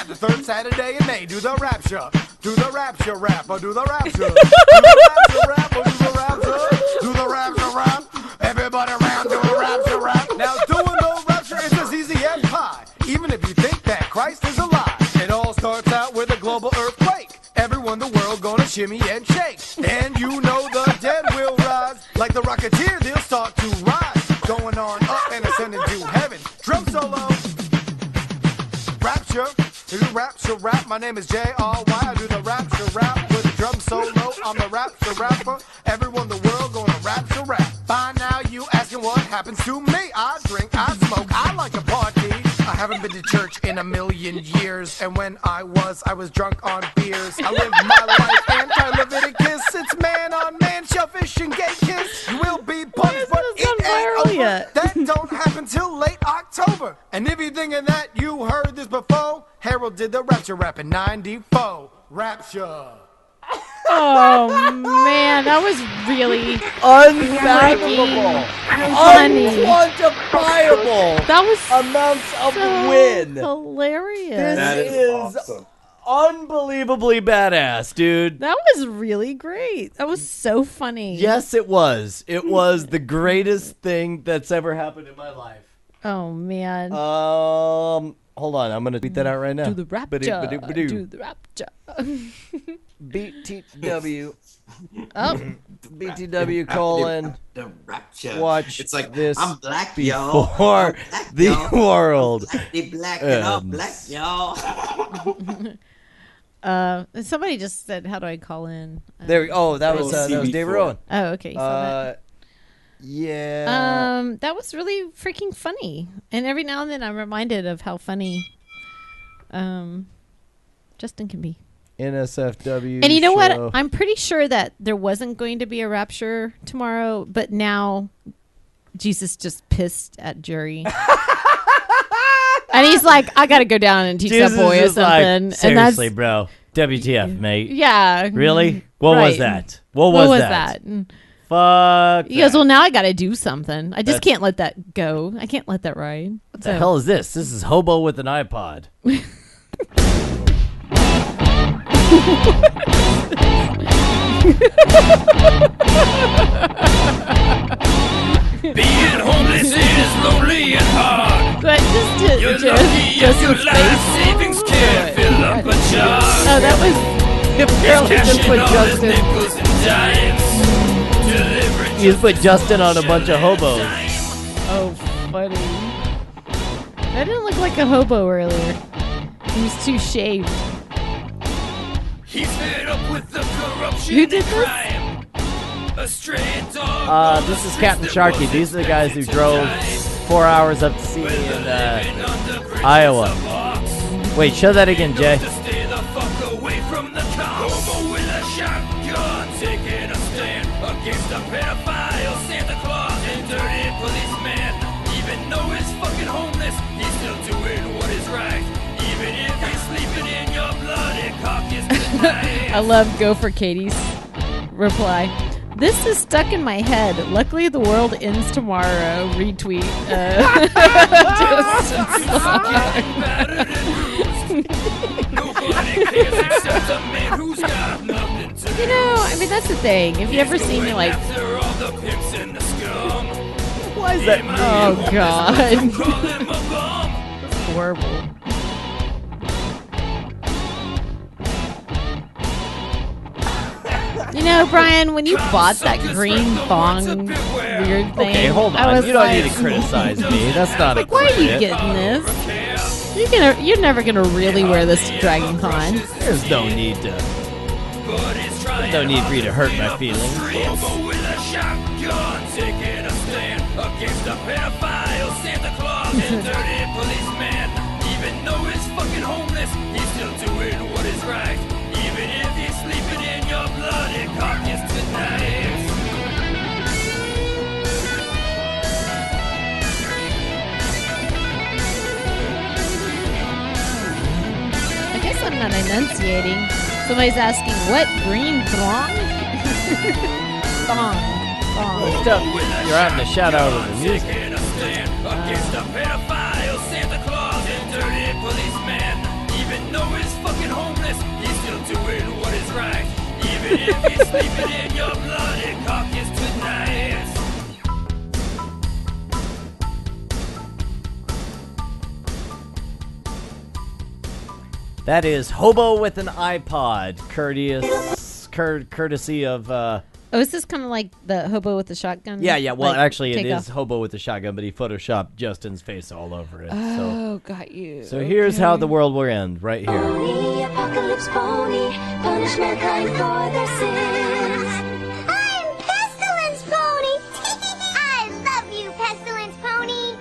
the third Saturday in May. Do the rapture. Do the rapture rap or do the rapture. Do the rapture rap or do the rapture. Do the rapture rap. Everybody around do the rapture rap. Now doing the rapture is as easy as pie. Even if you think that Christ is alive. It all starts out with a global earthquake. Everyone in the world gonna shimmy and shake. And you know the dead will rise. Like the Rocketeer, they'll start to rise. Going on up and ascending to heaven. Drum solo. Rapture. Do the rapture rap. My name is J.R.Y. I do the rapture rap with a drum solo. I'm the rapture rapper. Everyone in the world gonna rapture rap. By now you asking what happens to me. I drink, I smoke, I like to party. I haven't been to church in a million years. And when I was drunk on beers. I live my life anti-Leviticus. It's man on man, shellfish and gay kiss. You will be punched, but it ain't over. Yet? That don't happen till late October. And if you thinking that you heard this before, Harold did the rapture rap in 94. Rapture. Oh man, that was really Unfathomable. funny. Unquantifiable. That was amounts of so win. Hilarious. This is awesome. Unbelievably badass, dude. That was really great. That was so funny. Yes, it was. It was the greatest thing that's ever happened in my life. Oh man. Hold on, I'm gonna tweet that out right now. Do the rapture. Do the rapture. BTW. Oh. BTW colon. The rapture. Watch it's like, this I'm black, before y'all. the world. Black, and I'm black, y'all. Somebody just said, "How do I call in?" There. Oh, that was David Rowyn. Oh, okay. You saw that. Yeah. That was really freaking funny, and every now and then I'm reminded of how funny, Justin can be. NSFW. And you know show. what? I'm pretty sure that there wasn't going to be a rapture tomorrow, but now Jesus just pissed at Jerry. And he's like, I got to go down and teach Jesus that boy or is something. Like, seriously, bro. WTF, mate. Yeah. Really? What was that? What was that? Fuck. He goes, well, now I got to do something. I just can't let that go. I can't let that ride. What the hell is this? This is Hobo with an iPod. Being homeless is lonely and hard. But just your life savings can't fill up a jar. Oh, that was apparently just what Justin. Nickels and dimes. You just put Justin on a bunch of hobos. Oh, funny. That didn't look like a hobo earlier. He was too shaved. He's fed up with the corruption. Who did this? Crime. A stray dog. This is Captain Sharky. These are the guys who drove 4 hours up to see me in Iowa. Wait, show that again, Jay. Stay the fuck away from the cops. Hobo with a shotgun, taking a stand against a pedophile, Santa Claus, and dirty policeman. Even though he's fucking homeless, he's still doing what is right. Even if he's sleeping in your bloody carcass tonight. I love Go for Katie's reply. This is stuck in my head. Luckily, the world ends tomorrow. Retweet. You know, I mean, that's the thing. If you ever see me like, why is that? Oh God, horrible. You know, Brian, when you bought that green thong weird thing, Okay, hold I on. was You don't like, need to criticize me. That's not like, why are you appropriate. getting this? You're never gonna really wear this to Dragon Con. There's no need to. There's no need for you to hurt my feelings. Hobo with a shotgun, taking a stand against a pedophile, Santa Claus, and dirty policeman. Even though he's fucking homeless, he's still doing what is right. Even if he's sleeping in your bloody carcass tonight. I guess I'm not enunciating. Somebody's asking, what green thong? Thong. You're having to shout out of the music. Against a pedophile, Santa Claus, and dirty policeman. Even though he's fucking homeless, he's still doing what is right. Even if he's sleeping in your bloody carcass tonight. That is Hobo with an iPod, courtesy of. Oh, is this kind of like the hobo with the shotgun? Yeah. Well, like, actually, it take is off? Hobo with a shotgun, but he photoshopped Justin's face all over it. Oh, got you. So here's how the world will end, right here. Pony, apocalypse pony, punish mankind for their sins. I'm Pestilence Pony. I love you, Pestilence Pony.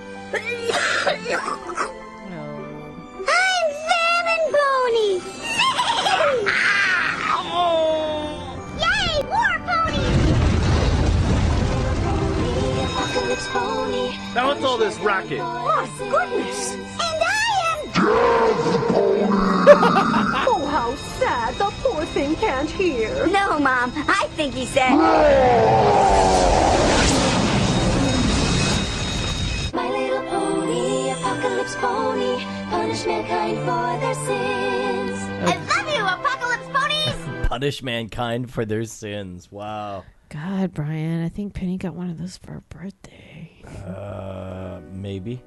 I'm Famine Pony. Yay, War Pony. Apocalypse Pony. Now what's all this racket? My goodness. And I Oh, how sad. The poor thing can't hear. No, Mom. I think he said... My little pony, apocalypse pony, punish mankind for their sins. I love you, apocalypse ponies! Punish mankind for their sins. Wow. God, Brian, I think Penny got one of those for her birthday. Maybe.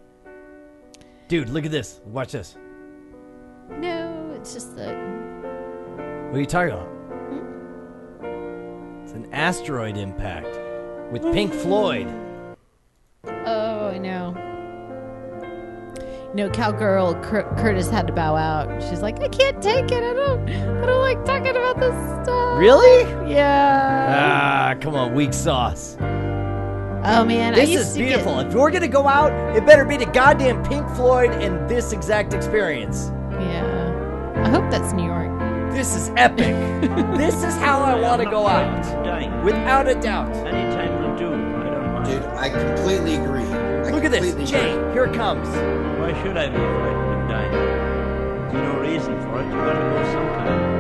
Dude, look at this. Watch this. No, it's just that. What are you talking about? It's an asteroid impact with Pink Floyd. Oh, I know. You know, cowgirl Curtis had to bow out. She's like, I can't take it. I don't like talking about this stuff. Really? Yeah. Come on, weak sauce. Oh man, This is beautiful. If we're gonna go out, it better be to goddamn Pink Floyd and this exact experience. Yeah. I hope that's New York. This is epic. This is how I want to go out. Without a doubt. Anytime will do. I don't mind. Dude, I completely agree. Look at this. Jay, here it comes. Why should I be frightened of dying? There's no reason for it. You gotta go sometime.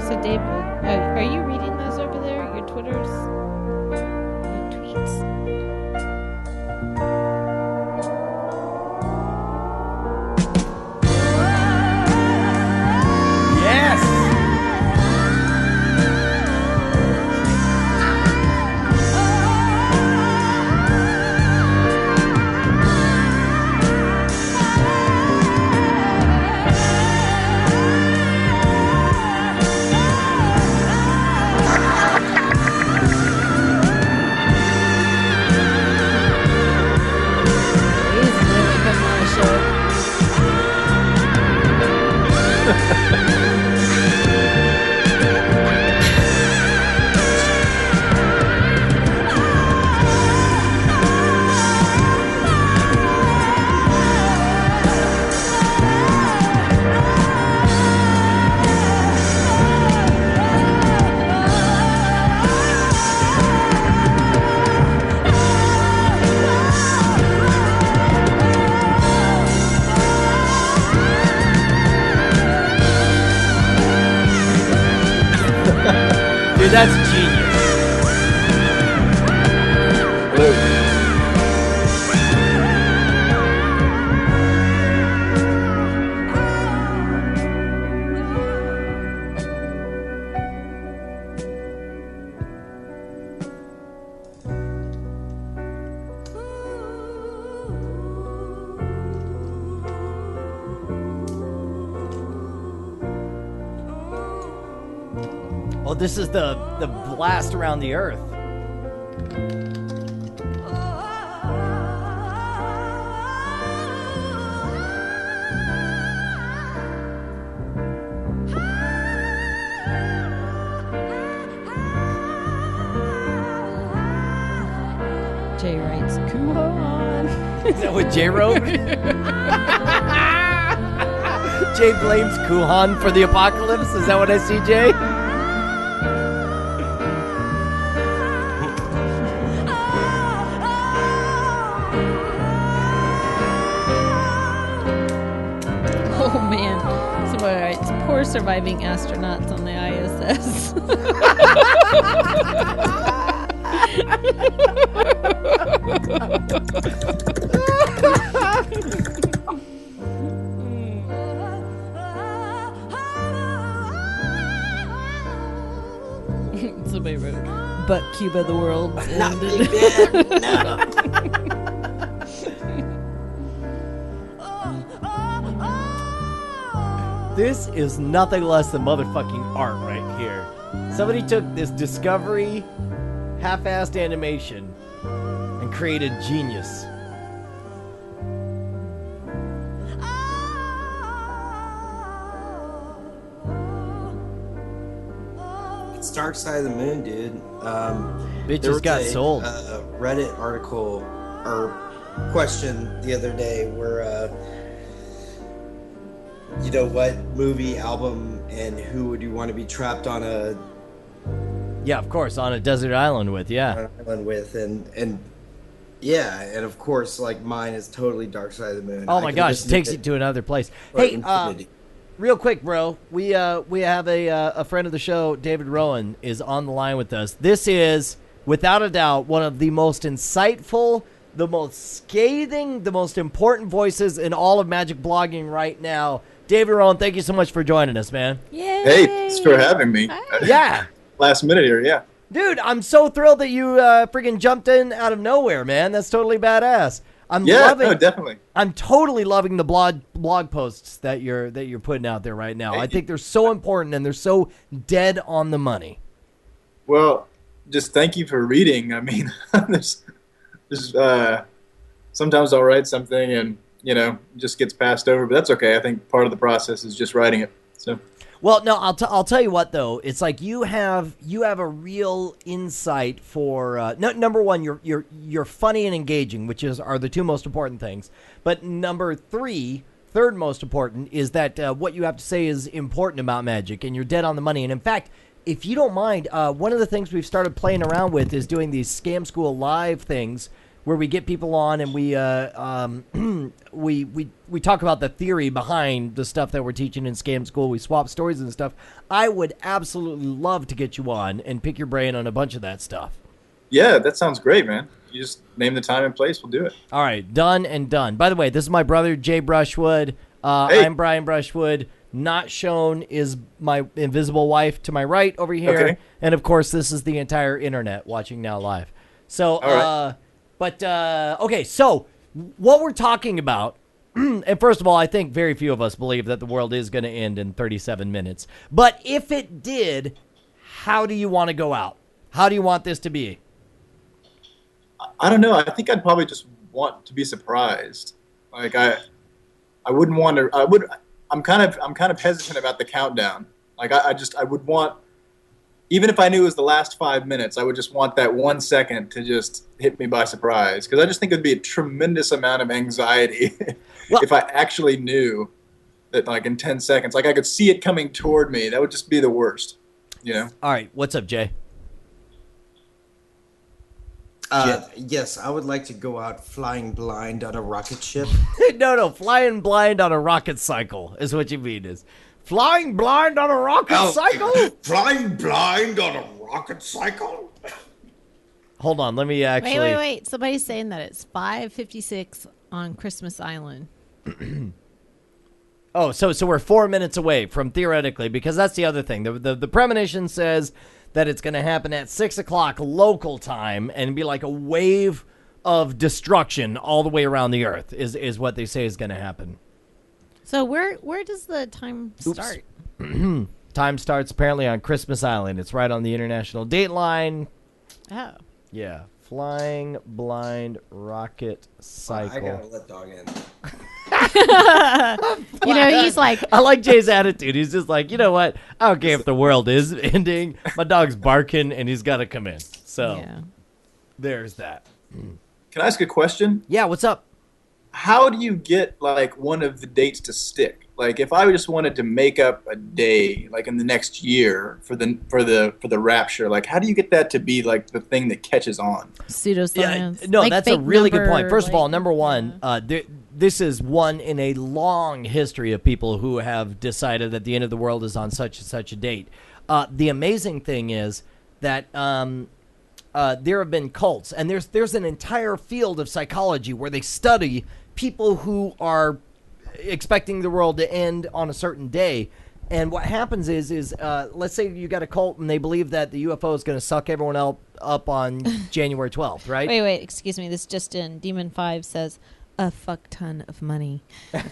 So David, are you reading those over there? Your Twitters? Your tweets? Yes! Dude, that's genius. Well, this is the blast around the earth. Jay writes, Kuhan. Is that what Jay wrote? Jay blames Kuhan for the apocalypse? Is that what I see, Jay? Oh man. Somebody writes, poor surviving astronauts on the ISS. Somebody wrote, but Cuba the world's ended. This is nothing less than motherfucking art right here. Somebody took this Discovery half-assed animation and created genius. It's Dark Side of the Moon, dude. Bitch there just got was sold. A Reddit article or question the other day where, you know, what movie, album, and who would you want to be trapped on a... Yeah, of course, on a desert island with, yeah. And yeah, and of course, like, mine is totally Dark Side of the Moon. Oh my gosh, it takes you to another place. Hey, real quick, bro, we have a friend of the show, David Rowyn, is on the line with us. This is, without a doubt, one of the most insightful, the most scathing, the most important voices in all of Magic blogging right now. David Rowyn, thank you so much for joining us, man. Yay! Hey, thanks for having me. Yeah. Last minute here, yeah. Dude, I'm so thrilled that you friggin' jumped in out of nowhere, man. That's totally badass. No, definitely. I'm totally loving the blog posts that you're putting out there right now. I think they're so important and they're so dead on the money. Well, just thank you for reading. I mean, there's sometimes I'll write something and it just gets passed over, but that's okay. I think part of the process is just writing it. So. Well, no, I'll tell you what though. It's like you have a real insight for number one, you're funny and engaging, which are the two most important things. But number third most important is that what you have to say is important about Magic, and you're dead on the money. And in fact, if you don't mind, one of the things we've started playing around with is doing these Scam School Live things, where we get people on and we talk about the theory behind the stuff that we're teaching in Scam School. We swap stories and stuff. I would absolutely love to get you on and pick your brain on a bunch of that stuff. Yeah, that sounds great, man. You just name the time and place, we'll do it. All right, done and done. By the way, this is my brother, Jay Brushwood. Hey. I'm Brian Brushwood. Not shown is my invisible wife to my right over here. Okay. And, of course, this is the entire internet watching now live. So, all right. Okay, so what we're talking about, and first of all, I think very few of us believe that the world is going to end in 37 minutes. But if it did, how do you want to go out? How do you want this to be? I don't know. I think I'd probably just want to be surprised. Like I wouldn't want to. I'm kind of hesitant about the countdown. Like I would want. Even if I knew it was the last 5 minutes, I would just want that 1 second to just hit me by surprise. Because I just think it would be a tremendous amount of anxiety if I actually knew that, like, in 10 seconds, like, I could see it coming toward me. That would just be the worst, All right, what's up, Jay? Yes, I would like to go out flying blind on a rocket ship. No, flying blind on a rocket cycle is what you mean. Is Flying blind on a rocket cycle? Flying blind on a rocket cycle? Hold on, let me actually... Wait. Somebody's saying that it's 5:56 on Christmas Island. Oh, so we're 4 minutes away from theoretically, because that's the other thing. The premonition says that it's going to happen at 6 o'clock local time and be like a wave of destruction all the way around the earth is what they say is going to happen. So where does the time start? Time starts apparently on Christmas Island. It's right on the international date line. Oh. Yeah. Flying blind rocket cycle. I gotta let dog in. He's like... I like Jay's attitude. He's just like, you know what? I don't care if the world is ending. My dog's barking, and he's got to come in. So there's that. Can I ask a question? Yeah, what's up? How do you get, like, one of the dates to stick? Like, if I just wanted to make up a day, like, in the next year for the rapture, like, how do you get that to be, like, the thing that catches on? Pseudoscience. Yeah, no, like that's a really good point. First of all, number yeah. one, this is one in a long history of people who have decided that the end of the world is on such and such a date. The amazing thing is that there have been cults, and there's an entire field of psychology where they study people who are expecting the world to end on a certain day. And what happens is let's say you got a cult and they believe that the UFO is going to suck everyone up on January 12th, right? Wait, excuse me. This just in. Demon 5 says, a fuck ton of money.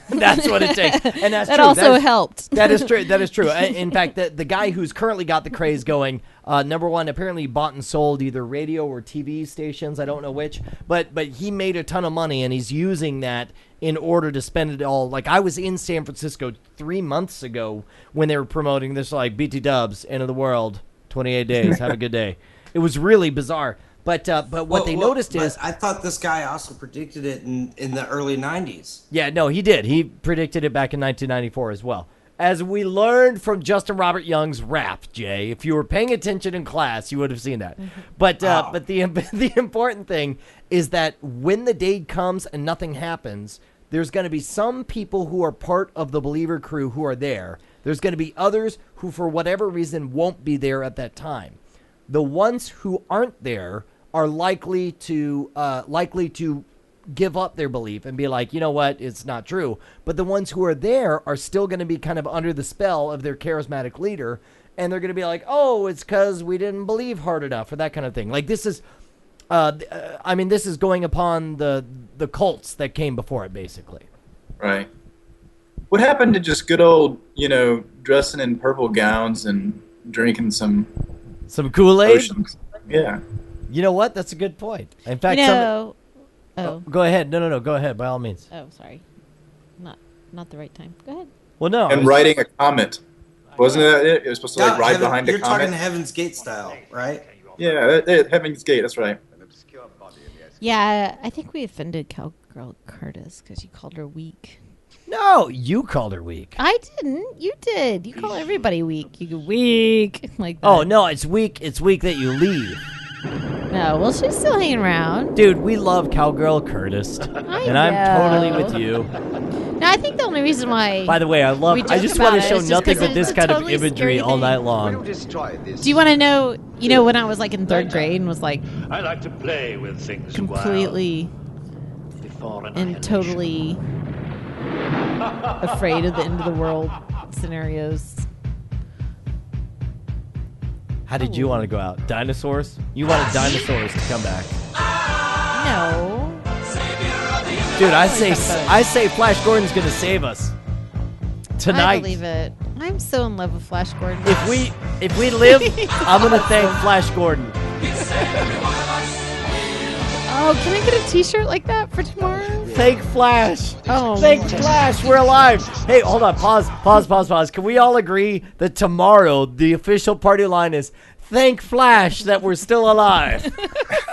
That's what it takes. And that's that true. also helped. That is true. That is true. In fact, the guy who's currently got the craze going, number one, apparently bought and sold either radio or TV stations. I don't know which. But he made a ton of money, and he's using that in order to spend it all. Like, I was in San Francisco 3 months ago when they were promoting this, like, BT Dubs, end of the world, 28 days, have a good day. It was really bizarre. But what they noticed is... I thought this guy also predicted it in the early 90s. Yeah, no, he did. He predicted it back in 1994 as well. As we learned from Justin Robert Young's rap, Jay, if you were paying attention in class, you would have seen that. But the important thing is that when the day comes and nothing happens, there's going to be some people who are part of the believer crew who are there. There's going to be others who, for whatever reason, won't be there at that time. The ones who aren't there are likely to give up their belief and be like, you know what, it's not true. But the ones who are there are still going to be kind of under the spell of their charismatic leader, and they're going to be like, oh, it's because we didn't believe hard enough, or that kind of thing. Like, this is, this is going upon the cults that came before it, basically. Right. What happened to just good old, dressing in purple gowns and drinking some Kool-Aid? Oceans? Yeah. You know what? That's a good point. In fact, go ahead. No, go ahead, by all means. Oh, sorry. Not the right time. Go ahead. Well, no. And riding a comet. Wasn't that it? It was supposed to ride behind a You're comet. talking Heaven's Gate style, right? Yeah, Heaven's Gate, that's right. Yeah, I think we offended Cowgirl Curtis because you called her weak. No, you called her weak. I didn't. You did. You call everybody weak. You go weak like that. Oh, no, it's weak. It's weak that you leave. No, well, she's still hanging around. Dude, we love Cowgirl Curtis. And I'm totally with you. No, I think the only reason why... By the way, I just want to show nothing but this kind of imagery all night long. Do you want to know, when I was like in third grade and was like... I like to play with things completely and totally afraid of the end of the world scenarios. How did you want to go out? Dinosaurs? You wanted dinosaurs to come back. No. Dude, I say Flash Gordon's going to save us tonight. I believe it. I'm so in love with Flash Gordon. If we live, I'm going to thank Flash Gordon. Oh, can I get a t-shirt like that for tomorrow? Thank Flash. Oh, thank Flash. We're alive. Hey, hold on. Pause. Can we all agree that tomorrow the official party line is thank Flash that we're still alive?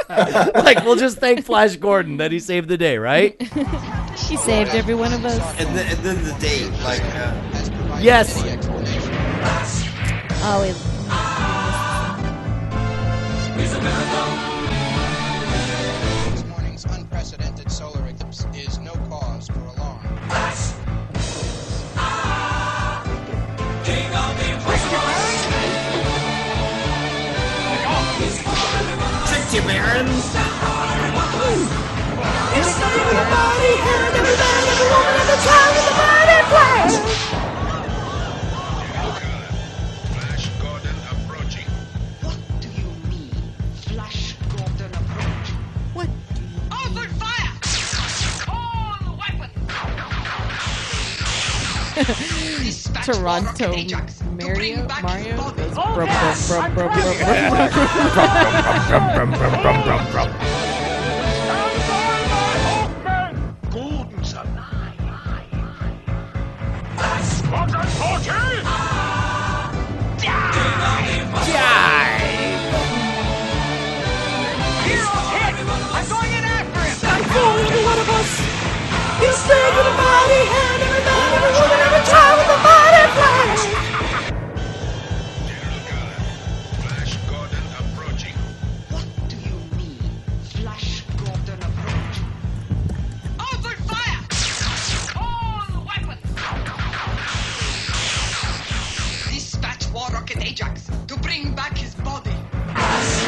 Like, we'll just thank Flash Gordon that he saved the day, right? He saved every one of us. And then the date, like... Yes. Oh, wait. This morning's unprecedented solar eclipse is no cause for alarm. man. You save the body, and every man, every woman, every child with the body flash. Flash Gordon approaching. What do you mean, Flash Gordon approaching? What? Open fire! All weapons! Toronto Mario goes brum, brum, brum, brum. Gordon's alive. Squadron 14! Hero's hit! I'm going in after him! I'm falling to one of us. He's saved the body, and every man, every woman, every child with the body flash. Flash Gordon approaching. What do you mean, Flash Gordon approaching? Open fire! All weapons! Dispatch War Rocket Ajax to bring back his body. Ash,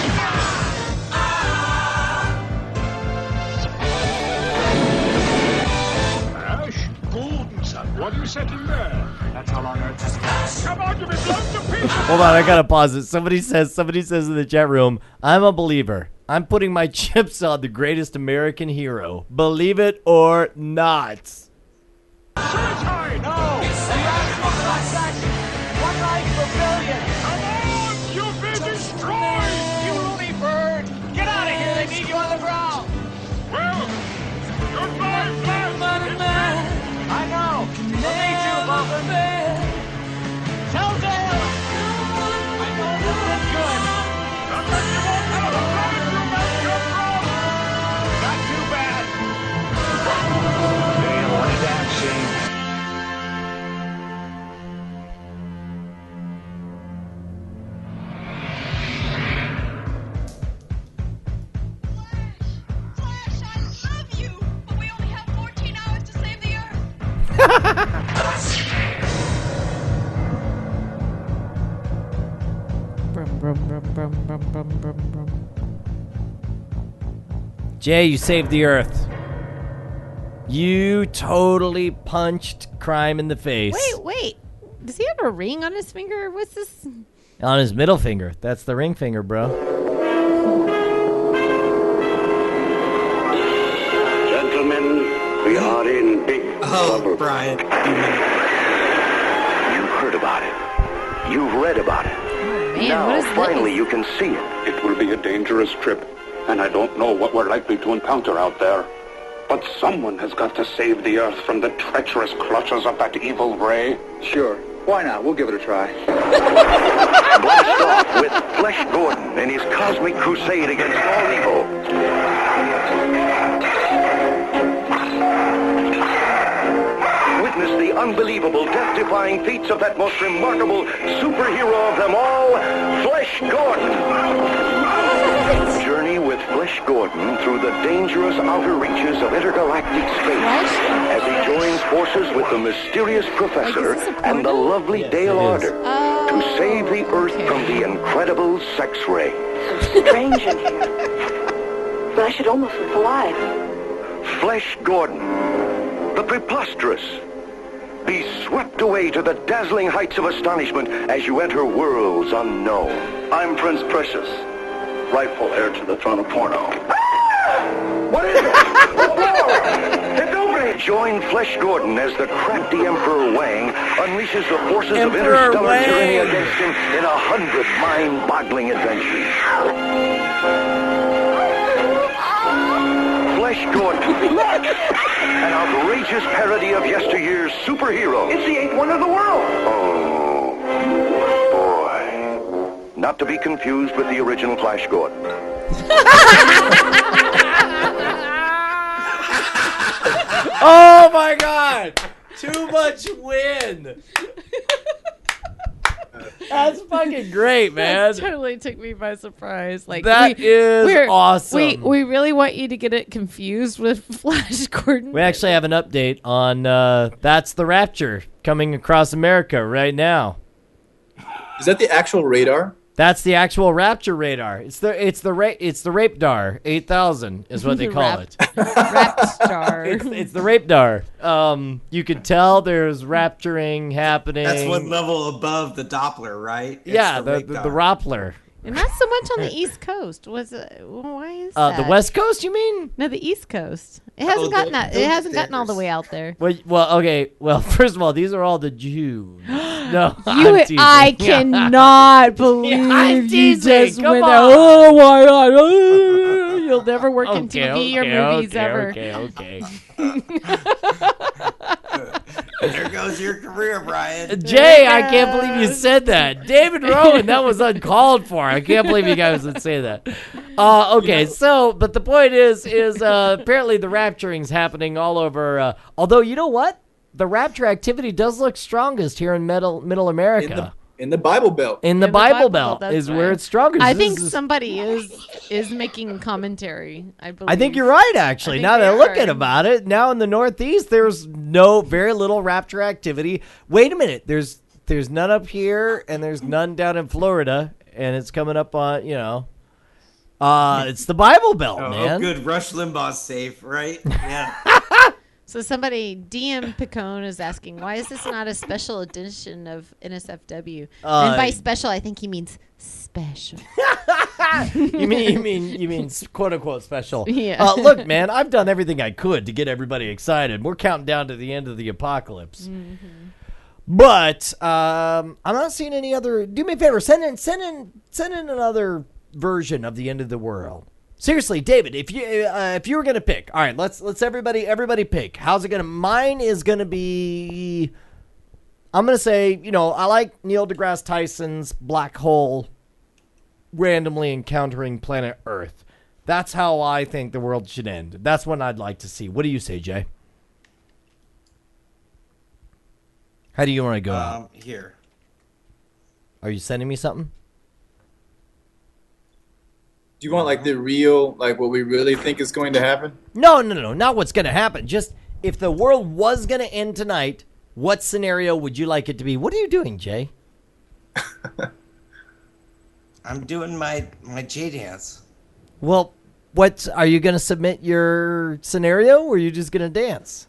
Gordon's up. What are you setting there? That's all on Earth is gas. Come on, you've been blown to pieces! Hold on, I gotta pause it. Somebody says in the chat room, I'm a believer. I'm putting my chips on the greatest American hero. Believe it or not. Suicide! No! The asphalt transaction! One life for billions! Come on! You've been destroyed! You loony bird! Get out of here! They need you on the ground! Well, goodbye, Flash! I know! We'll need you, Logan! Telltale! I know this is good! I bet you won't know who Flash you from! Not too bad! Damn, what a damn shame! Brum, brum, brum, brum, brum, brum, brum, brum. Jay, you saved the Earth. You totally punched crime in the face. Wait. Does he have a ring on his finger? What's this? On his middle finger. That's the ring finger, bro. Gentlemen, we are in big trouble. Brian. You've heard about it. You've read about it. Man, now, what is finally, this? you can see it. It will be a dangerous trip, and I don't know what we're likely to encounter out there. But someone has got to save the Earth from the treacherous clutches of that evil Ray. Sure. Why not? We'll give it a try. Blast off with Flesh Gordon and his cosmic crusade against all evil. Witness the unbelievable, death-defying feats of that most remarkable superhero of them all, Flesh Gordon. Journey with Flesh Gordon through the dangerous outer reaches of intergalactic space as he joins forces with the mysterious professor and the lovely Dale Arder to save the Earth from the incredible sex ray. Strange in here. Flesh had almost looked alive. Flesh Gordon, the preposterous. Be swept away to the dazzling heights of astonishment as you enter worlds unknown. I'm Prince Precious, rightful heir to the throne of porno. What is it? It's opening! Join Flesh Gordon as the crafty Emperor Wang unleashes the forces of interstellar tyranny against him in 100 mind-boggling adventures. Flesh Gordon, an outrageous parody of yesteryear's superhero. It's the 8th wonder of the world. Oh, boy. Not to be confused with the original Flash Gordon. Oh my God! Too much wind. That's fucking great, man. That totally took me by surprise. Like that is awesome. We really want you to get it confused with Flash Gordon. We actually have an update on That's the Rapture coming across America right now. Is that the actual radar? That's the actual rapture radar. It's the rape dar 8000 is what they call it. Rapstar. It's the rape dar. You can tell there's rapturing happening. That's one level above the Doppler, right? It's Yeah, the radar. Rappler. And not so much on the East Coast. Why is that? The West Coast, you mean? No, the East Coast. It hasn't gotten that. It hasn't gotten all the way out there. Well, okay. Well, first of all, these are all the Jews. No, I cannot believe you just Come went on. out. Oh my God! Oh, you'll never work in TV or movies ever. Okay. There goes your career, Brian. Jay, I can't believe you said that. David Rowyn, that was uncalled for. I can't believe you guys would say that. Okay, so, but the point is apparently the rapturing's happening all over. Although, you know what? The rapture activity does look strongest here in Middle America. In the Bible Belt. In the Bible Belt is where it's strongest. I think somebody is making commentary. I believe. I think you're right, actually. Now that I look at about it, now in the Northeast, there's very little rapture activity. Wait a minute, there's none up here, and there's none down in Florida, and it's coming up on it's the Bible Belt, man. Oh, good. Rush Limbaugh's safe, right? Yeah. So somebody, DM Picone, is asking, why is this not a special edition of NSFW? And by special, I think he means special. You mean quote unquote special? Yeah. Look, man, I've done everything I could to get everybody excited. We're counting down to the end of the apocalypse. Mm-hmm. But I'm not seeing any other. Do me a favor, send in another version of the end of the world. Seriously, David, if you were gonna pick, all right, let's everybody pick. How's it gonna? Mine is gonna be. I'm gonna say, I like Neil deGrasse Tyson's black hole randomly encountering planet Earth. That's how I think the world should end. That's what I'd like to see. What do you say, Jay? How do you want to go out? Here. Are you sending me something? Do you want like the real, like what we really think is going to happen? No, not what's going to happen. Just if the world was going to end tonight, what scenario would you like it to be? What are you doing, Jay? I'm doing my J dance. Well, what are you going to submit your scenario, or are you just going to dance?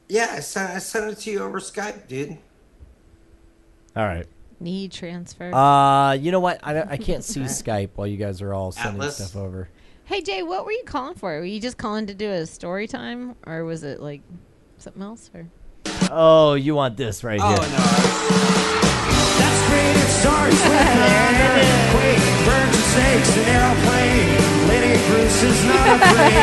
Yeah, I sent it to you over Skype, dude. All right. Knee transfer. You know what? I can't see Skype while you guys are all sending Atlas. stuff over. Hey, Jay, what were you calling for? Were you just calling to do a story time, or was it like something else? Or? Oh, you want this right here. That's great, it starts with an earthquake, birds and snakes, an airplane. Lady Bruce is not afraid.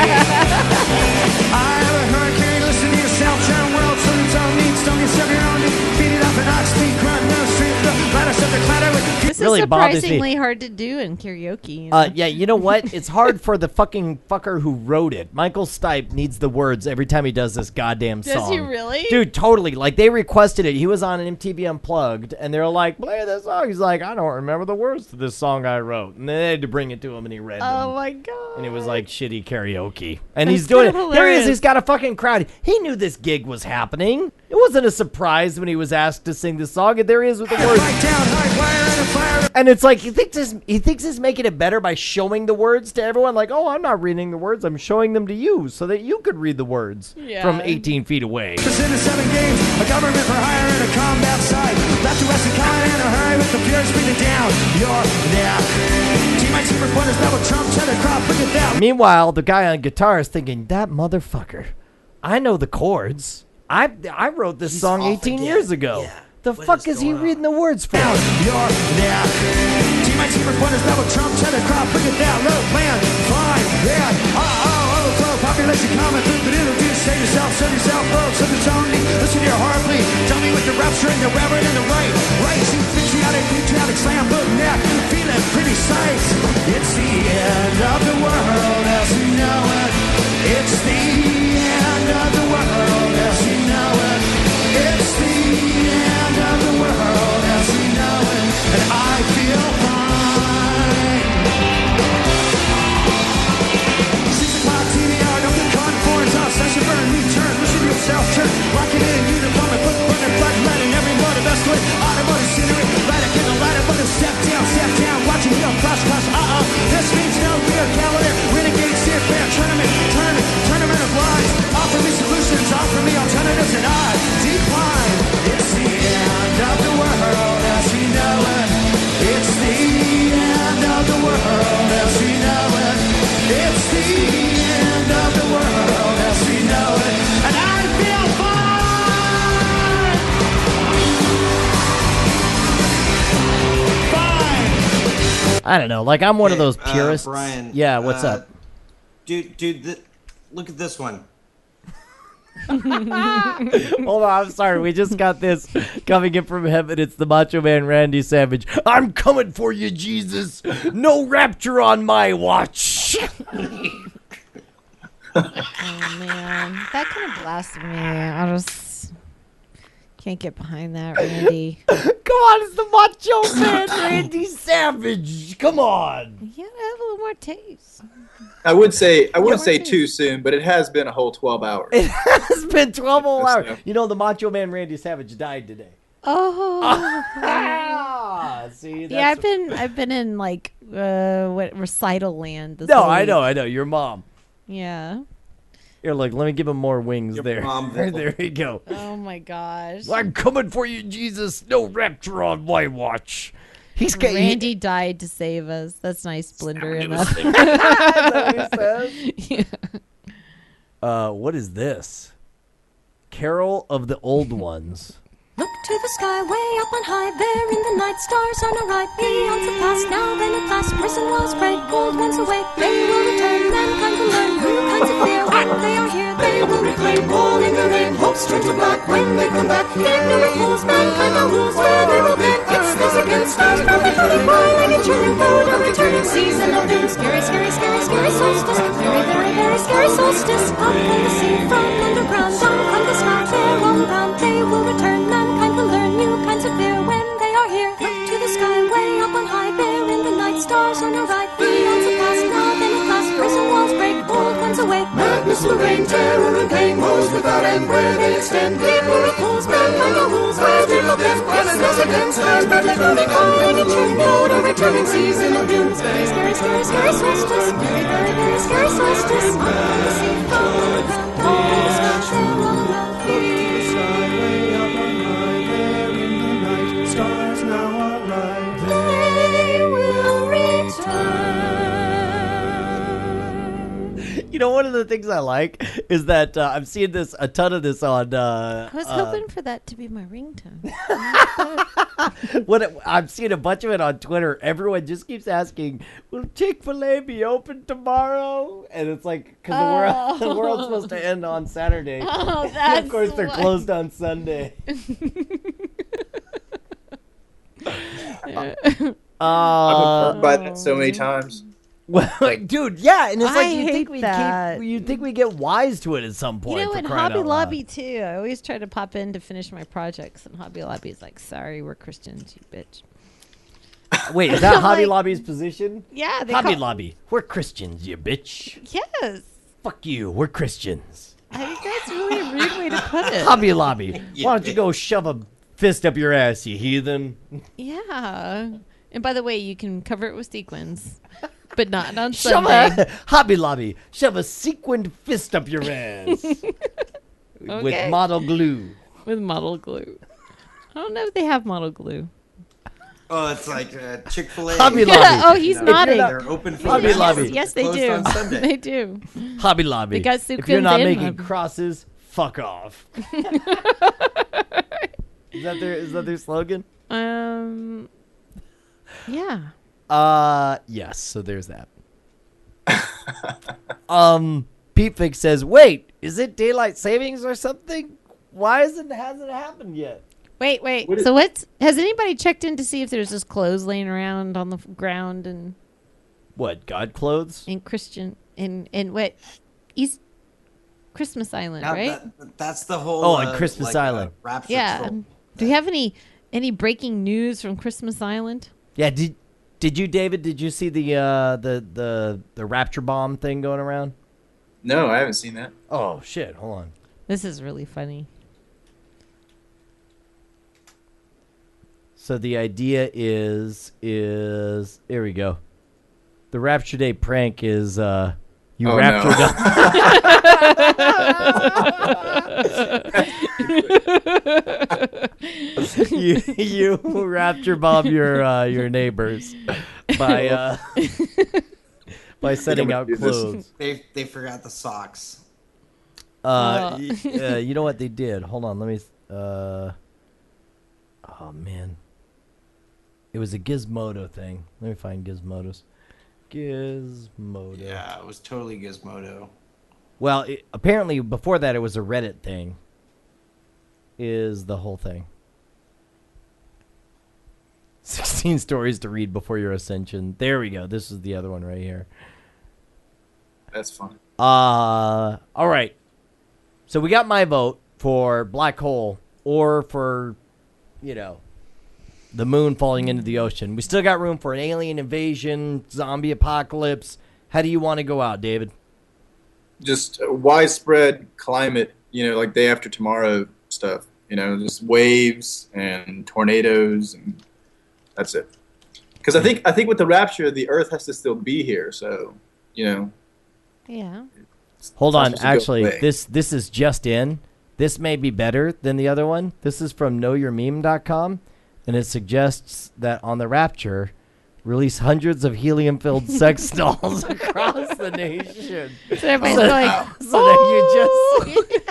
I have a hurricane, listen to yourself, giant world, so it's all neat, stone yourself your own, feed it up an ox, speed, grunt, no street, the ladder, set the clatter with This really is bothers me. surprisingly hard to do in karaoke. Yeah, you know what? It's hard for the fucking fucker who wrote it. Michael Stipe needs the words every time he does this goddamn song. Does he really? Dude, totally. Like, they requested it. He was on an MTV Unplugged, and they're like, play this song. He's like, I don't remember the words to this song I wrote. And they had to bring it to him, and he read them. Oh, my God. And it was like shitty karaoke. And That's he's doing it. so Here he is. hilarious. He's got a fucking crowd. He knew this gig was happening. It wasn't a surprise when he was asked to sing this song, and there he is with the words. And it's like he thinks he's making it better by showing the words to everyone. Like, oh, I'm not reading the words. I'm showing them to you so that you could read the words from 18 feet away. In 7 games, a government for hire and a combat side. Left to west and coming in a hurry with the fear speeding down your neck. Teammates, super pointers, double trump, cheddar crop, look at that. Meanwhile, the guy on guitar is thinking, that motherfucker, I know the chords. I wrote this song 18 years ago. Yeah. The fuck is he reading the words for? Down your neck. Teammates, super pointers, double trump, cheddar crop, look at that. Low land, fine, yeah. Overflow, population common food, but introduce, save yourself, serve yourself, folks, serve your own need. Listen to your heart bleed. Tell me with the rapture and the reverend and the right. Rising, patriotic, slam, book neck. Feeling pretty sights. It's the end of the world as we know it. It's the end of the world as we know it. It's the end of the world as we know it. And I feel fine. 6 o'clock TV hour, don't get caught for it's off. Session burn, return, listen to yourself, turn. Rocking in a uniform and put burning blood, letting everyone the best way. Automotive scenery, light a candle, light up, but a step down. I don't know. Like I'm one of those purists. Brian. Yeah, what's up? Dude, look at this one. Hold on, I'm sorry. We just got this coming in from heaven. It's the Macho Man Randy Savage. I'm coming for you, Jesus. No rapture on my watch. Oh man, that kind of blasphemy. I just can't get behind that, Randy. Come on, it's the Macho Man Randy Savage. Come on. You gotta have a little more taste. I would say too soon, but it has been a whole 12 hours. It has been 12 whole hours. You know, the Macho Man Randy Savage died today. Oh. See, yeah, I've been in like what recital land. This No, whole I week. know. Your mom. Yeah. Here, look, let me give him more wings there. Mom There you go. Oh my gosh. I'm coming for you, Jesus. No rapture on my watch. He's Randy died to save us. That's nice, Blender. What is this? Carol of the Old Ones. Look to the sky, way up on high, there in the night, stars on a right, beyond the past, now then at last, prison walls break, old ones awake, they will return, mankind will learn new kinds of fear, when they are here, they will reclaim, all in the rain, hopes turn to black, when they come back, ignorant fools, mankind are rules, where they will be, it's this against stars, probably floating by, like a churning boat, a returning season of doom, scary, scary, scary, scary solstice, very, very, very scary solstice, up from the sea, from underground, down from the sky, they're on ground, they will return, mankind will learn new kinds of fear when they are here. Look to the sky, way up on high, there in the night, stars on the right, beyond the past, now then at last, prison walls break, old ones awake. Madness will reign, terror and pain, woes without end, where they extend. Ignorant fools, mankind are rules, where they will bend. It's against stars, badly floating on, like a churning boat, a returning season of doom. Scary, scary, scary, scary solstice, very, very, very scary solstice. Up from the sea, from underground, all in the sky, they're all around. Stars now are right. They will return. You know, one of the things I like is that I'm seeing a ton of this on. I was hoping for that to be my ringtone. I'm seeing a bunch of it on Twitter. Everyone just keeps asking, "Will Chick-fil-A be open tomorrow?" And it's like because the world's supposed to end on Saturday. Oh, And that's of course, they're closed on Sunday. I've been burned by that so many times. Well, dude, yeah, and it's I like you hate that. you'd think we get wise to it at some point. You know, for in crying Hobby out loud. Lobby too. I always try to pop in to finish my projects, and Hobby Lobby's like, "Sorry, we're Christians, you bitch." Wait, is that I'm Hobby like- Lobby's position? Yeah, they Hobby call- Lobby, we're Christians, you bitch. Yes. Fuck you, we're Christians. I think that's really a rude way to put it. Hobby Lobby, why don't you go shove a fist up your ass, you heathen? Yeah. And by the way, you can cover it with sequins, but not on Shove Sunday. Hobby Lobby, shove a sequined fist up your ass Okay. with model glue. With model glue. I don't know if they have model glue. Oh, it's like Chick-fil-A. Hobby Lobby. Oh, he's nodding. They're open for Hobby business. Lobby. Yes, they Closed do. on Sunday. They do. Hobby Lobby. They got if you're sequins not and making Hobby. crosses, fuck off. Is that their slogan? Yeah. Yes, so there's that. Pete Fix says, "Wait, is it daylight savings or something? Why hasn't it happened yet?" Wait. Has anybody checked in to see if there's just clothes laying around on the ground and What, God clothes? in Christian in what East Christmas Island, Now, right? that's the whole. Oh, on Christmas Island. Rapture Yeah. troll. Do you have any breaking news from Christmas Island? Yeah, did you, David? Did you see the rapture bomb thing going around? No, I haven't seen that. Oh shit! Hold on. This is really funny. So the idea is here we go. The Rapture Day prank is you Oh, raptured you rapture bomb your neighbors by setting out clothes. They forgot the socks. You know what they did? Hold on, let me. Oh man. It was a Gizmodo thing. Let me find Gizmodos. Gizmodo. Yeah, it was totally Gizmodo. Well, apparently before that it was a Reddit thing. Is the whole thing. 16 stories to read before your ascension. There we go. This is the other one right here. That's fun. All right. So we got my vote for black hole or for, the moon falling into the ocean. We still got room for an alien invasion, zombie apocalypse. How do you want to go out, David? Just widespread climate, like day after tomorrow stuff. Just waves and tornadoes, and that's it. Because I think with the rapture, the Earth has to still be here. So, Yeah. Hold on. Actually, this is just in. This may be better than the other one. This is from knowyourmeme.com, and it suggests that on the rapture, release hundreds of helium-filled sex dolls across the nation. So everybody's going, so that you just...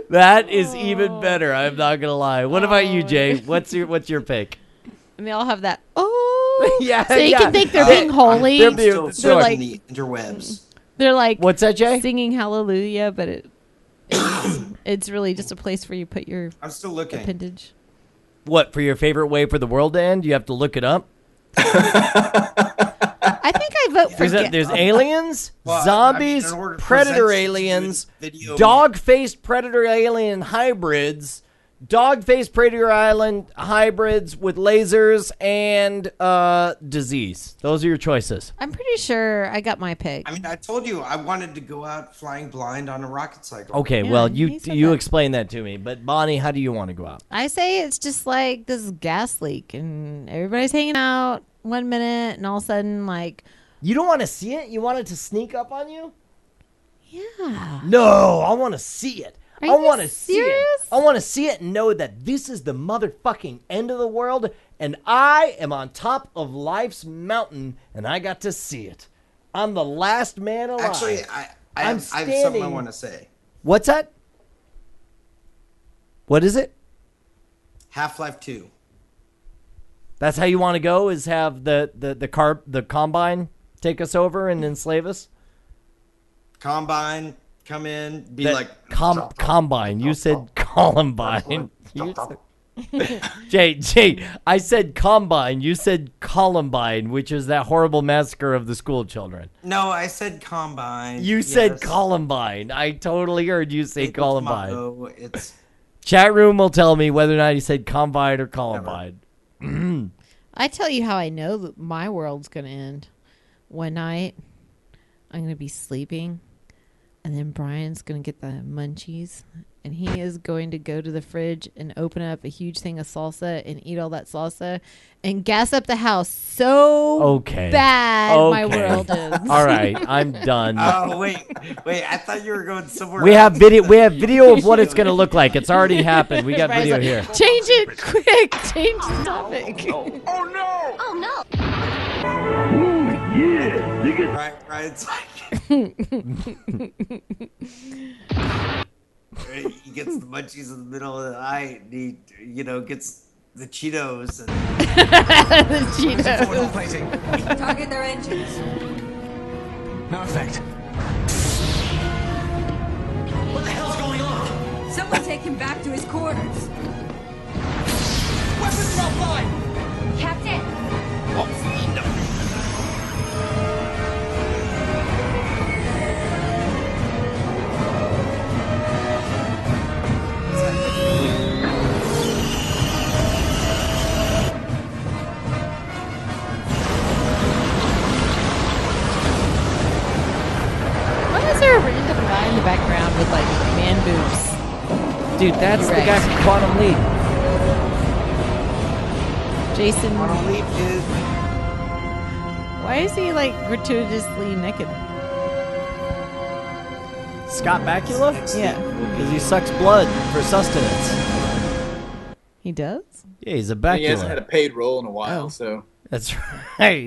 That is even better. I'm not gonna lie. What about you, Jay? What's your pick? And they all have that. Oh, yeah. So you can think they're being holy. They're like the interwebs. They're like, what's that, Jay? Singing hallelujah, but it's really just a place where you put your. I'm still looking. Appendage. What, for your favorite way for the world to end? You have to look it up. I think I vote for. There's aliens, zombies, predator aliens, dog-faced predator alien hybrids, dog-faced predator island hybrids with lasers, and disease. Those are your choices. I'm pretty sure I got my pick. I mean, I told you I wanted to go out flying blind on a rocket cycle. Okay, well, you explain that to me. But Bonnie, how do you want to go out? I say it's just like this gas leak, and everybody's hanging out 1 minute, and all of a sudden, like... You don't want to see it? You want it to sneak up on you? Yeah. No, I want to see it. Are I want to see serious? it. I want to see it and know that this is the motherfucking end of the world, and I am on top of life's mountain, and I got to see it. I'm the last man alive. Actually, I have something I want to say. What's that? What is it? Half-Life 2. That's how you want to go? Is have the Combine take us over and enslave us? Combine, come in, be like... Combine. You said Columbine. Jay, I said Combine. You said Columbine, which is that horrible massacre of the school children. No, I said Combine. You said Columbine. I totally heard you say Columbine. It's... Chat room will tell me whether or not you said Combine or Columbine. I tell you how I know that my world's going to end. One night, I'm going to be sleeping, and then Brian's going to get the munchies, and he is going to go to the fridge and open up a huge thing of salsa and eat all that salsa and gas up the house so bad my world is. All right, I'm done. Oh, wait, I thought you were going somewhere We else. have video of what it's going to look like. It's already happened. We got Brian's video like, here. Change it quick. Change the topic. Oh no! Oh no! Yeah, dig it. Brian's like... He gets the munchies in the middle of the night, and he, gets the Cheetos and the Cheetos. Target their engines. No effect. What the hell's going on? Someone take him back to his quarters. Weapons offline! Captain! Why is there a random guy in the background with like man boobs? Dude, that's the guy from Quantum Leap. Jason. Quantum Leap is... Why is he like gratuitously naked? Scott Bakula? Yeah. Because he sucks blood for sustenance. He does? Yeah, he's a He Bakula. hasn't had a paid role in a while, so That's right.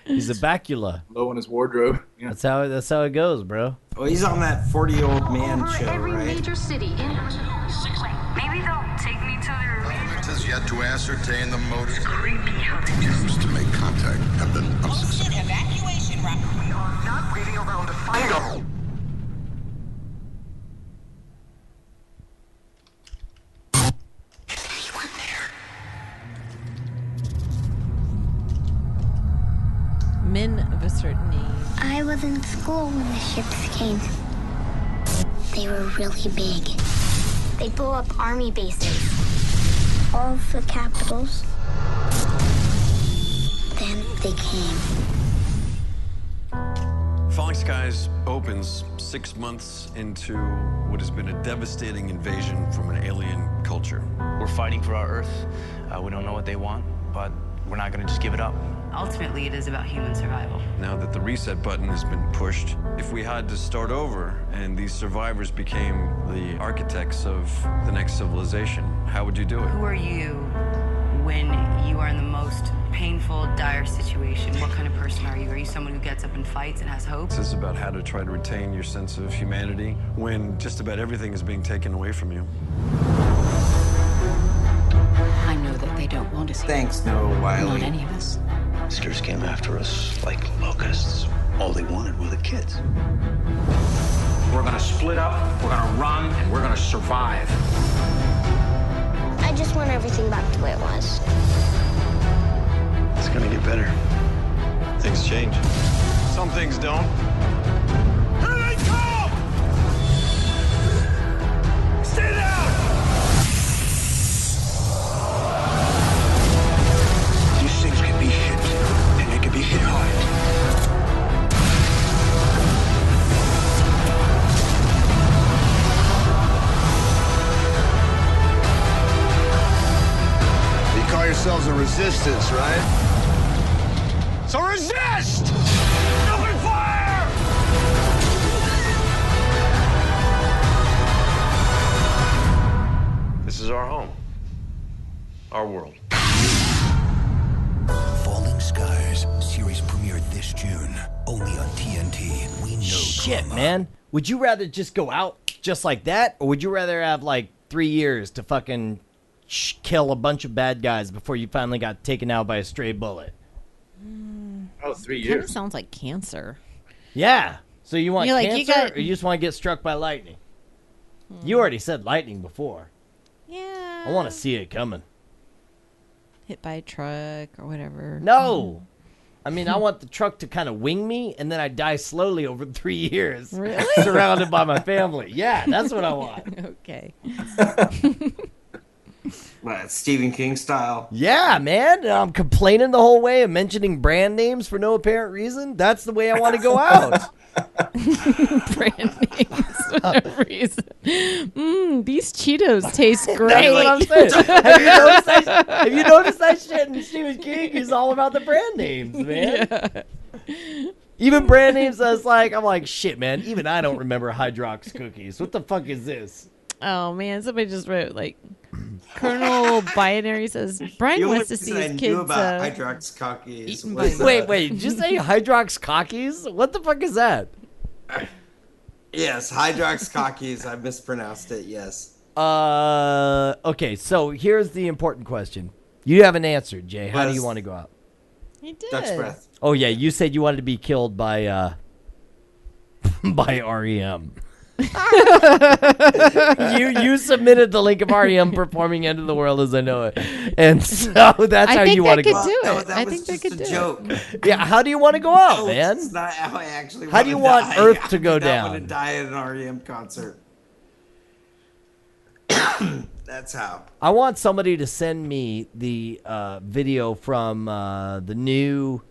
He's a Bakula. low in his wardrobe. Yeah. That's how it goes, bro. Well, he's on that 40-year-old man show, Every right? major city in. Maybe they'll take me to their yet to ascertain the motive. Attempts to make contact have been unsuccessful. Evacuation route. We are not waiting around to find them. Men of a certain age. I was in school when the ships came. They were really big. They blew up army bases. All of the capitals. Then they came. Falling Skies opens 6 months into what has been a devastating invasion from an alien culture. We're fighting for our Earth. We don't know what they want, but we're not going to just give it up. Ultimately, it is about human survival. Now that the reset button has been pushed, if we had to start over and these survivors became the architects of the next civilization, how would you do it? Who are you when you are in the most painful, dire situation? What kind of person are you? Are you someone who gets up and fights and has hope? This is about how to try to retain your sense of humanity when just about everything is being taken away from you. I know that they don't want us here. Thanks, Noah Wiley. Not any of us. Visitors came after us like locusts. All they wanted were the kids. We're gonna split up, we're gonna run, and we're gonna survive. I just want everything back the way it was. It's gonna get better. Things change. Some things don't. Here they come! Stay down! These things can be hit, and they can be hit hard. You call yourselves a resistance, right? So resist! Open fire! This is our home. Our world. Falling Skies series premiered this June, only on TNT. We know Shit, drama. man. Would you rather just go out just like that, or would you rather have like 3 years to fucking kill a bunch of bad guys before you finally got taken out by a stray bullet? Oh, 3 Kind of years. sounds like cancer. Yeah. So you want You're like, cancer, you got- or you just want to get struck by lightning? You already said lightning before. Yeah. I want to see it coming. Hit by a truck or whatever. No. I mean, I want the truck to kind of wing me, and then I die slowly over 3 years. Really? Surrounded by my family. Yeah, that's what I want. Okay. What, Stephen King style? Yeah, man. And I'm complaining the whole way and mentioning brand names for no apparent reason. That's the way I want to go out. Brand names for no reason. These Cheetos taste great. That's what I'm saying. Have you noticed that shit in Stephen King? He's all about the brand names, man. Yeah. Even brand names that's like, I'm like, shit, man. Even I don't remember Hydrox cookies. What the fuck is this? Oh man, somebody just wrote like Colonel Binary says Brian wants to see his I kids knew about Hydrox cockies. eaten was, by- Wait, did you say Hydrox cockies? What the fuck is that? Yes, Hydrox cockies. I mispronounced it. Yes. Okay, so here's the important question. You haven't answered, Jay. How do you want to go out? He did. Dutch breath. Oh yeah, you said you wanted to be killed by by REM. you submitted the link of REM performing "End of the World as I Know It," and so that's how you want to go out. That was just a joke. Yeah, how do you want to go out, No, man? It's not how I actually. How do you wanna want die. Earth to go I do not want down? to die at an REM concert. That's how. I want somebody to send me the video from the new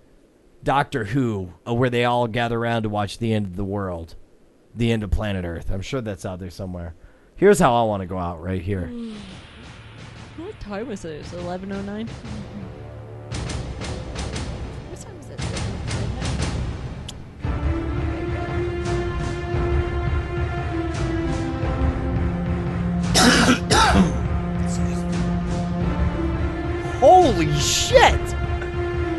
Doctor Who, where they all gather around to watch the end of the world, the end of planet Earth. I'm sure that's out there somewhere. Here's how I want to go out right here. What time is it? It's 11:09. What time is it? Holy shit!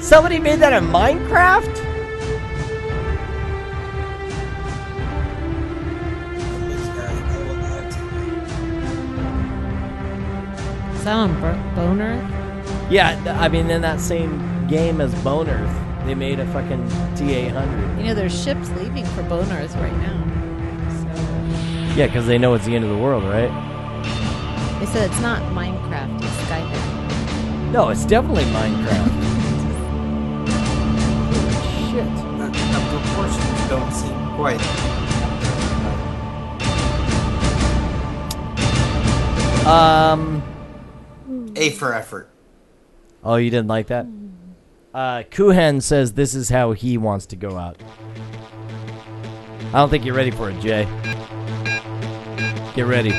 Somebody made that in Minecraft? Is that on Bone Earth? Yeah, I mean, in that same game as Bone Earth, they made a fucking T-800. You know, there's ships leaving for Bone Earth right now. Yeah, because they know it's the end of the world, right? They said it's not Minecraft, it's Skynet. No, it's definitely Minecraft. Shit. The proportions don't seem quite. A for effort. Oh, you didn't like that? Kuhen says this is how he wants to go out. I don't think you're ready for it, Jay. Get ready.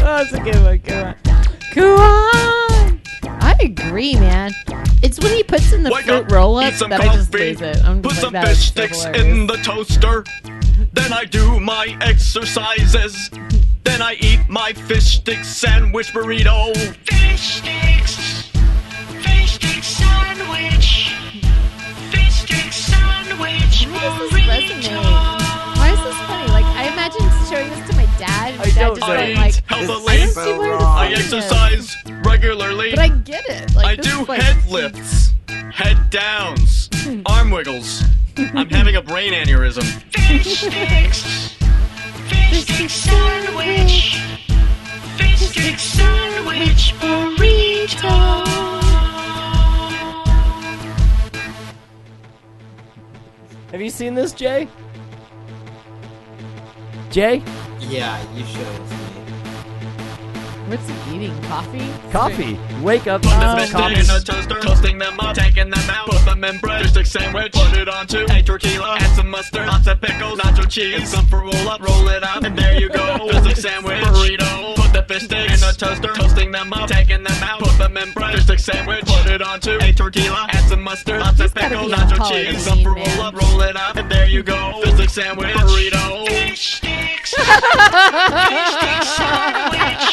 That's a good one. Come on. I agree, man. It's when he puts in the fruit roll-up that I just lose it. I'm Put just some like, fish sticks in the toaster. Then I do my exercises. Then I eat my fish stick sandwich burrito. Fish sticks. Fish stick sandwich. Fish stick sandwich. Why does this resonate? Why is this funny? Like, I imagine showing this to my dad. My dad just going like, I don't see where this I is. exercise regularly. But I get it. Like, I this do is like, head lifts, head downs, arm wiggles. I'm having a brain aneurysm. Fish sticks. Fish stick sandwich. Fish stick sandwich burrito. Have you seen this, Jay? Jay? Yeah, you showed it to me. What's he eating? Coffee? Coffee. Wake up. Put the fish stick in a toaster, toasting them up, taking them out, put them in bread, fish stick sandwich, put it onto a tortilla, add some mustard, lots of pickles, nacho cheese, and some for roll up, roll it out, and there you go, fish stick sandwich, burrito. Put the fish stick in a toaster, toasting them up, taking them out, put them in bread, fish stick sandwich, put it onto a tortilla, add some mustard, lots of pickles, nacho cheese, and some for roll up, roll it out, and there you go, fish stick sandwich, burrito. Fish sticks. Fish stick sandwich.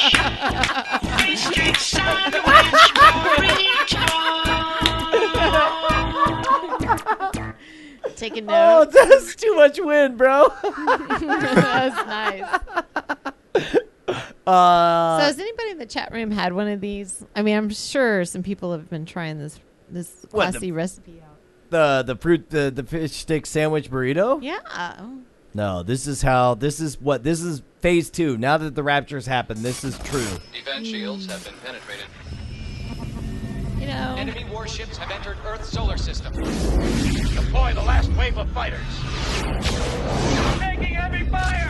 Fish stick sandwich burrito. Taking Oh, notes. that's too much wind, bro. That's nice. So has anybody in the chat room had one of these? I mean, I'm sure some people have been trying this What, classy recipe out. the fish stick sandwich burrito? Yeah. No, this is phase 2. Now that the raptures happened, this is true. Defense shields have been penetrated. You know. Enemy warships have entered Earth's solar system. Deploy the last wave of fighters. Taking heavy fire.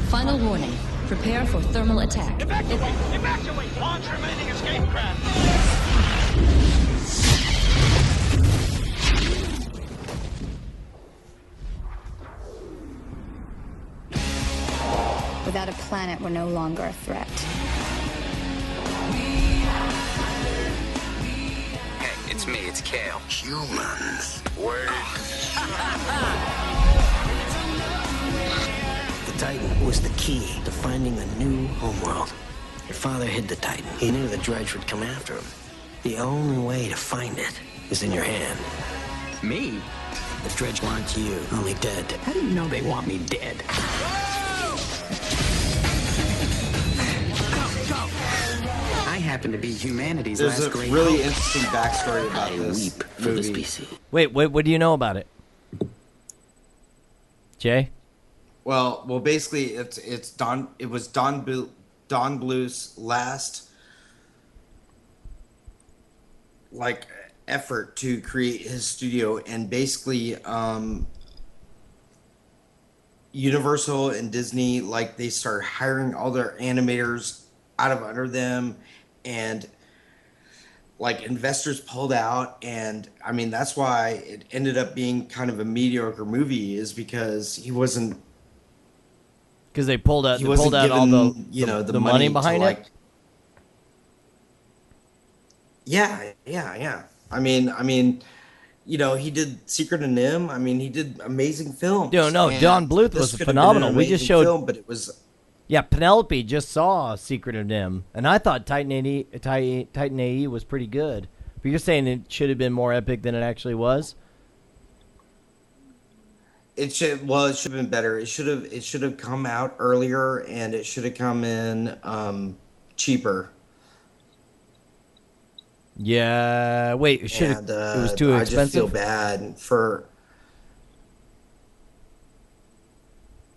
Final warning. Prepare for thermal attack. Evacuate! Evacuate! Launch remaining escape craft. Without a planet, we're no longer a threat. Hey, it's me, it's Kale. Humans. Wait. The Titan was the key to finding a new homeworld. Your father hid the Titan. He knew the Dredge would come after him. The only way to find it is in your hand. Me? The Dredge wants you, only dead. How do you know they want me dead? I happen to be humanity's There's last a great really hope. interesting backstory about this weep for the movie. species. Wait, what do you know about it? Jay? Well, basically, it's Don. It was Don Bluth's last effort to create his studio, and basically, Universal and Disney they started hiring all their animators out of under them, and investors pulled out, and I mean that's why it ended up being kind of a mediocre movie, is because he wasn't. Because they pulled out all the money behind it. Yeah. I mean, he did Secret of NIMH. I mean, he did amazing films. No, Don Bluth was phenomenal. We just showed film, but it was. Yeah, Penelope just saw Secret of NIMH, and I thought Titan AE was pretty good. But you're saying it should have been more epic than it actually was? It should have been better. It should have come out earlier, and it should have come in cheaper. Yeah. Wait. It should. And It was too I expensive. just feel bad for.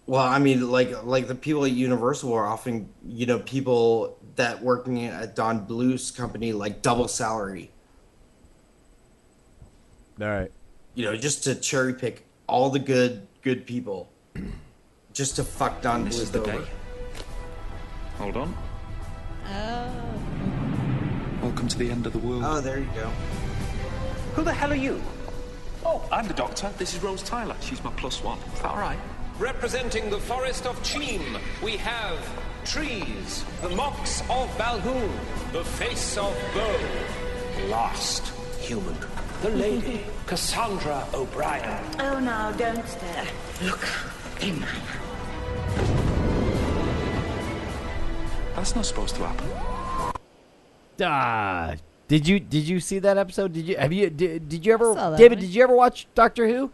Well, I mean, like the people at Universal are often, people that working at Don Bluth's company, like double salary. All right. Just to cherry pick all the good people, just to fuck Don This is Bluth the over. day. Hold on. Oh. Welcome to the end of the world. Oh, there you go. Who the hell are you? Oh, I'm the doctor. This is Rose Tyler. She's my +1. Is that all right? Representing the forest of Cheam, we have trees, the mocks of Balhoun, the face of Bo, last human, the lady, Cassandra O'Brien. Oh, no, don't stare. Look in my That's not supposed to happen. Did you see that episode? Did you ever, saw that David? one. Did you ever watch Doctor Who?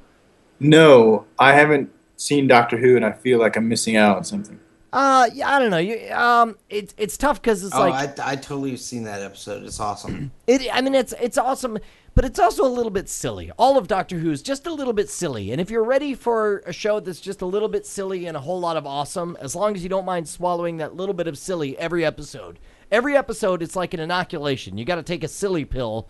No, I haven't seen Doctor Who, and I feel like I'm missing out on something. Yeah, I don't know. It's tough because it's like I totally have seen that episode. It's awesome. It's awesome, but it's also a little bit silly. All of Doctor Who is just a little bit silly, and if you're ready for a show that's just a little bit silly and a whole lot of awesome, as long as you don't mind swallowing that little bit of silly every episode. Every episode, it's like an inoculation. You got to take a silly pill,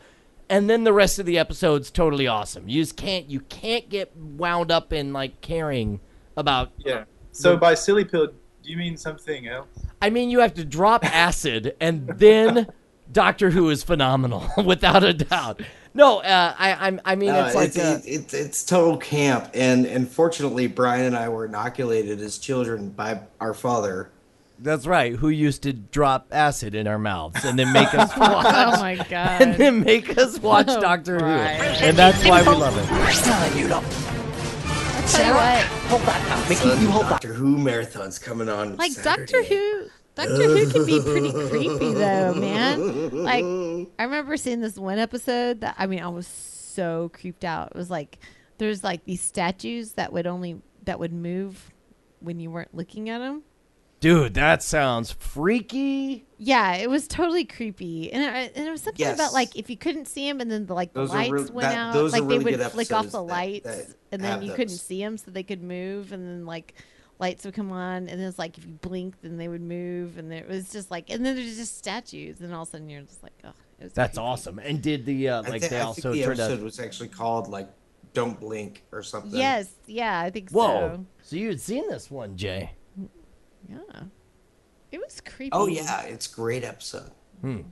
and then the rest of the episode's totally awesome. You can't get wound up in like caring about. Yeah. So by silly pill, do you mean something else? I mean, you have to drop acid, and then Doctor Who is phenomenal, without a doubt. No, I mean, it's like it's total camp, and fortunately, Brian and I were inoculated as children by our father. That's right. Who used to drop acid in our mouths and then make us watch? Oh my god! And then make us watch Doctor Who, and that's why we love it. You lot. I'll tell you what. Hold that now, Mickey. You hold that. Doctor Who marathon's coming on. Like Saturday. Doctor Who can be pretty creepy though, man. Like I remember seeing this one episode that I was so creeped out. It was like there's like these statues that would move when you weren't looking at them. Dude, that sounds freaky. Yeah, it was totally creepy, and it was something Yes. about like if you couldn't see them, and then the Those are lights went out, those are like really they good would flick off episodes the that lights, and then have you those. couldn't see them, so they could move, and then like lights would come on, and it's like if you blinked, then they would move, and it was just like, and then there's just statues, and all of a sudden you're just like, oh, it was That's creepy. awesome. And did the I like think, they I also think the turned episode out? was actually called like "Don't Blink" or something. Yes, yeah, I think Whoa! So you had seen this one, Jay? Yeah, it was creepy. Oh yeah, it's a great episode. I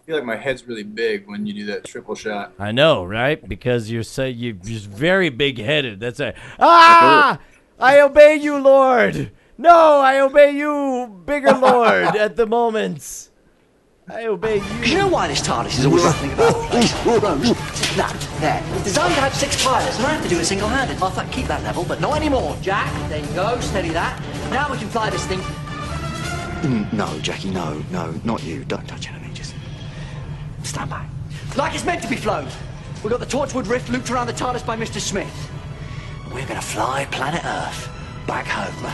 feel like my head's really big when you do that triple shot. I know, right? Because you're just very big-headed. That's it. Ah! I obey you, Lord. No, I obey you, bigger Lord. At the moment, I obey you. You know why this TARDIS is always happening about the place? No, there. It's designed to have 6 pilots, and I have to do it single-handed. I thought keep that level, but not anymore. Jack, there you go, steady that. Now we can fly this thing. No, Jackie, no, not you. Don't touch anything, just stand back. Like it's meant to be flown. We've got the Torchwood Rift looped around the TARDIS by Mr. Smith. And we're gonna fly planet Earth back home.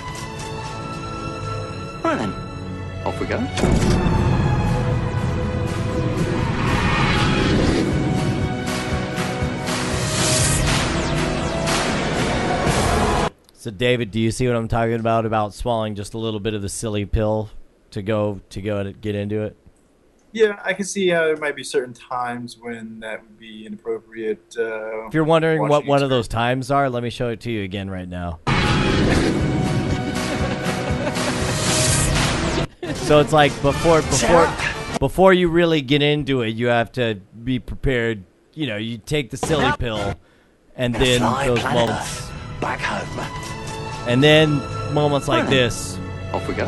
Right then, off we go. So, David, do you see what I'm talking about swallowing just a little bit of the silly pill to go and get into it? Yeah, I can see how there might be certain times when that would be inappropriate. If you're wondering what one of those times are, let me show it to you again right now. So it's like before you really get into it, you have to be prepared. You know, you take the silly pill, and then those moments back home. And then moments like this. Off we go.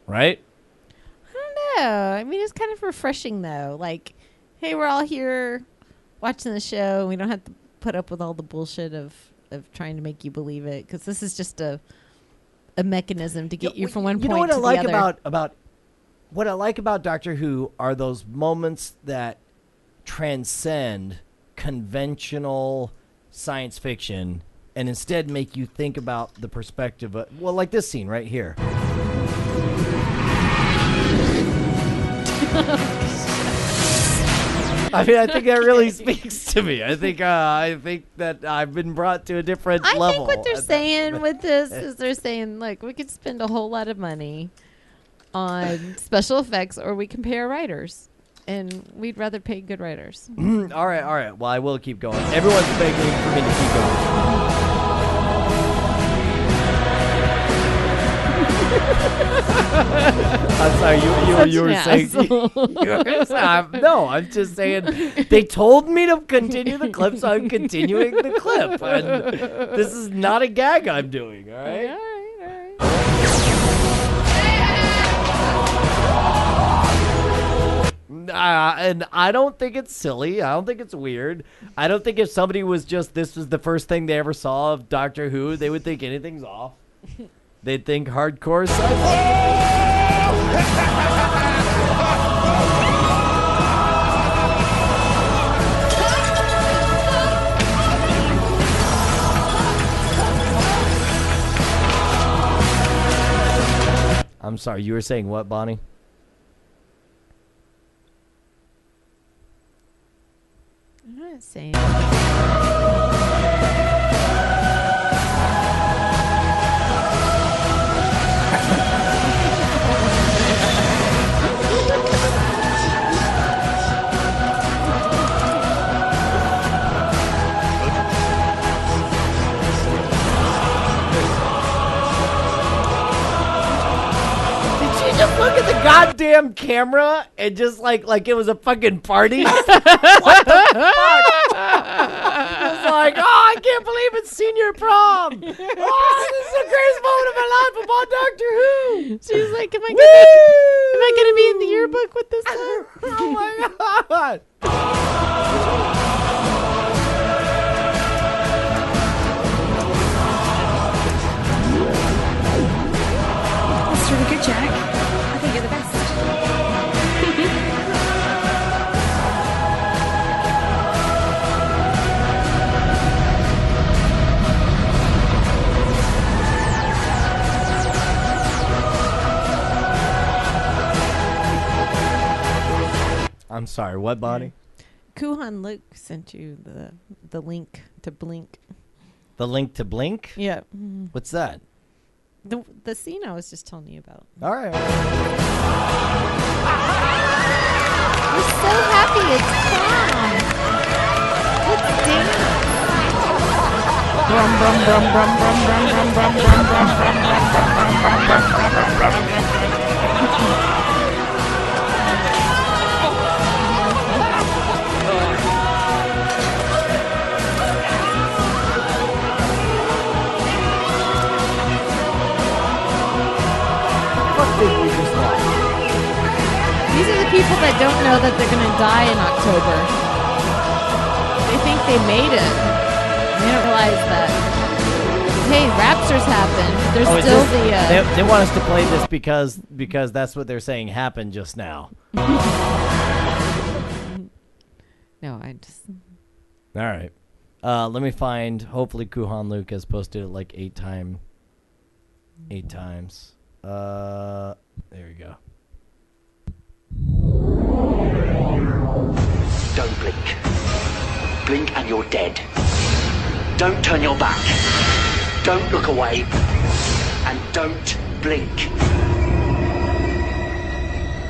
Right? I don't know. I mean, it's kind of refreshing though. Like, hey, we're all here watching the show. We don't have to put up with all the bullshit of trying to make you believe it, because this is just a mechanism to get you from one point to the other. You know what I like about what I like about Doctor Who are those moments that transcend conventional science fiction and instead make you think about the perspective of, well, like this scene right here. I mean, I think that really speaks to me. I think that I've been brought to a different level. I think what they're saying with this is they're saying, like, we could spend a whole lot of money on special effects, or we can pay our writers, and we'd rather pay good writers. All right. Well, I will keep going. Everyone's begging for me to keep going. I'm sorry, you were saying. No, I'm just saying they told me to continue the clip, so I'm continuing the clip. And this is not a gag I'm doing, all right? All right. And I don't think it's silly. I don't think it's weird. I don't think if somebody was this was the first thing they ever saw of Doctor Who, they would think anything's off. They'd think hardcore I'm sorry, you were saying what, Bonnie? I'm not saying. Just look at the goddamn camera and just like it was a fucking party. What the fuck? It's like, oh, I can't believe it's senior prom. Oh, this is the greatest moment of my life about Doctor Who. She's like, am I gonna be in the yearbook with this song? Oh my god. That's really good, Jack. I think you're the best. I'm sorry, what, Bonnie? Kuhan Luke sent you the link to Blink. The link to Blink? Yeah. What's that? The scene I was just telling you about. All right. We're so happy it's prom. Let's dance. Brum brum brum brum brum brum brum brum brum brum brum. These are the people that don't know that they're going to die in October. They think they made it. They don't realize that, hey, raptures happen. There's still They want us to play this because that's what they're saying happened just now. No, I just... All right. Let me find, hopefully Kuhan Luke has posted it like 8 times. There we go. Don't blink. Blink and you're dead. Don't turn your back. Don't look away. And don't blink.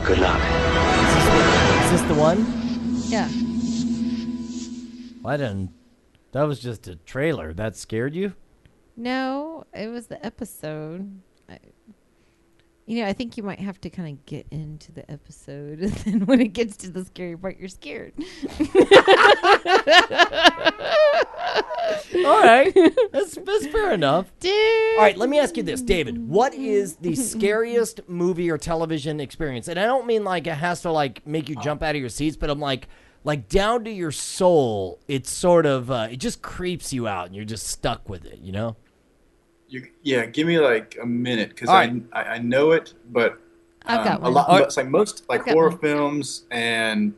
Good luck. Is this the one? Yeah. Why didn't... That was just a trailer. That scared you? No, it was the episode. I think you might have to kind of get into the episode, and then when it gets to the scary part, you're scared. All right. That's fair enough. Dude. All right, let me ask you this, David. What is the scariest movie or television experience? And I don't mean like it has to like make you jump out of your seats, but I'm like down to your soul. It's sort of, it just creeps you out and you're just stuck with it, you know? Yeah, give me like a minute because right. I know it, but I've got A one. lot, it's like most I've got horror one. films and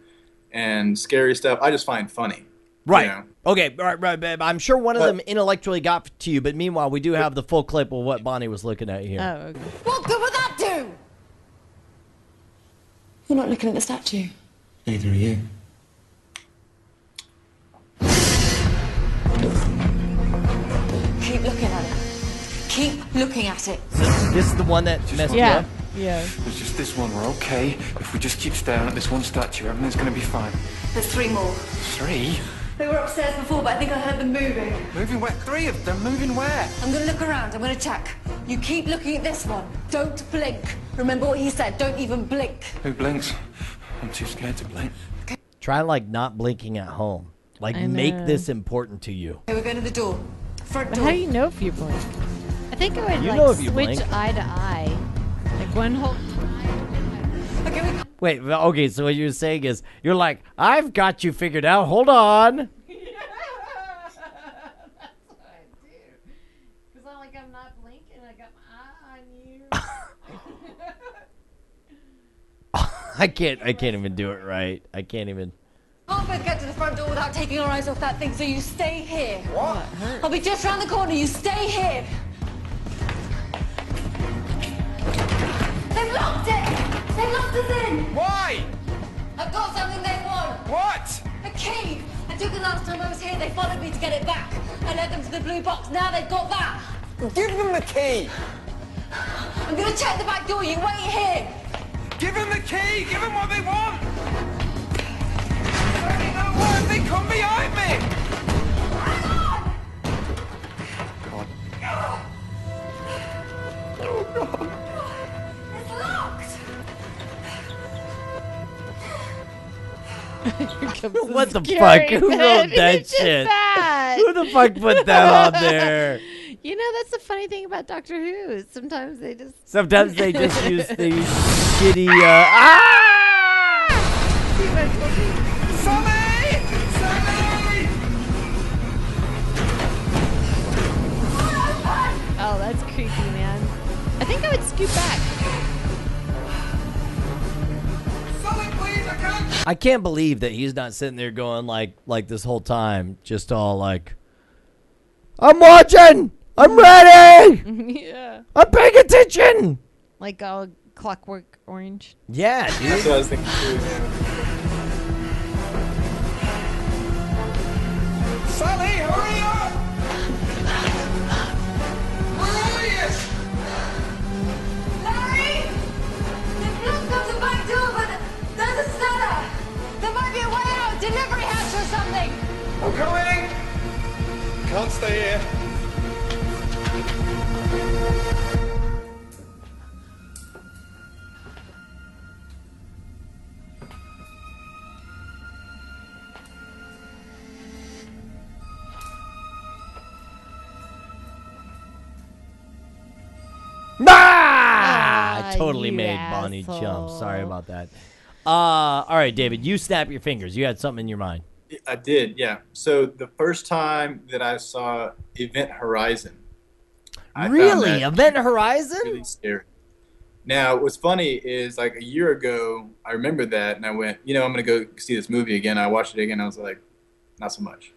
scary stuff. I just find funny. Right. You know? Okay. Right. I'm sure one of them intellectually got to you, but meanwhile, we do have the full clip of what Bonnie was looking at here. Oh, okay. What good would that do? You're not looking at the statue. Neither are you. Keep looking at it. Keep looking at it. This is the one that messed you up? Yeah. There's just this one. We're okay. If we just keep staring at this one statue, everything's going to be fine. There's 3 more. 3? They were upstairs before, but I think I heard them moving. Moving where? 3 of them? Moving where? I'm gonna look around. I'm gonna check. You keep looking at this one. Don't blink. Remember what he said. Don't even blink. Who blinks? I'm too scared to blink. Try like not blinking at home. Like I make know. this important to you. Okay, we're going to the door. Front But door. how do you know if you blink? I think I would You know like if you switch blink. eye to eye, like one whole. Wait, okay, so what you're saying is, you're like, I've got you figured out. Hold on. Because I'm like, I'm not blinking. I got my eye on you. I can't even do it right. I can't even. Can't both get to the front door without taking our eyes off that thing, so you stay here. What? I'll be just around the corner. You stay here. They've locked it. They've locked us in. Why? I've got something they want. What? A key. I took it last time I was here. They followed me to get it back. I led them to the blue box. Now they've got that. Give them the key. I'm gonna check the back door. You wait here. Give them the key. Give them what they want. What if they come behind me? Oh God. It's locked. What the scary fuck? Who bit. wrote that It's just shit? that. Who the fuck put that on there? You know, that's the funny thing about Doctor Who. Sometimes they just. Sometimes they just use the shitty. Oh, that's creepy, man. I think I would scoot back. I can't believe that he's not sitting there going like this whole time, just all like, I'm watching, I'm ready, Yeah. I'm paying attention. Like all Clockwork Orange. Yeah, dude. That's what I was thinking too. Sally, hurry up! Where are you? Larry! They've locked up the back door, but there's a cellar. There might be a way out. Delivery hatch or something. I'm coming! Can't stay here. I totally you made Bonnie asshole. jump. Sorry about that. All right, David, you snap your fingers. You had something in your mind. I did, yeah. So the first time that I saw Event Horizon, I found Really? that Event Horizon? really scary. Now, what's funny is like a year ago, I remember that, and I went, I'm going to go see this movie again. I watched it again. I was like, not so much.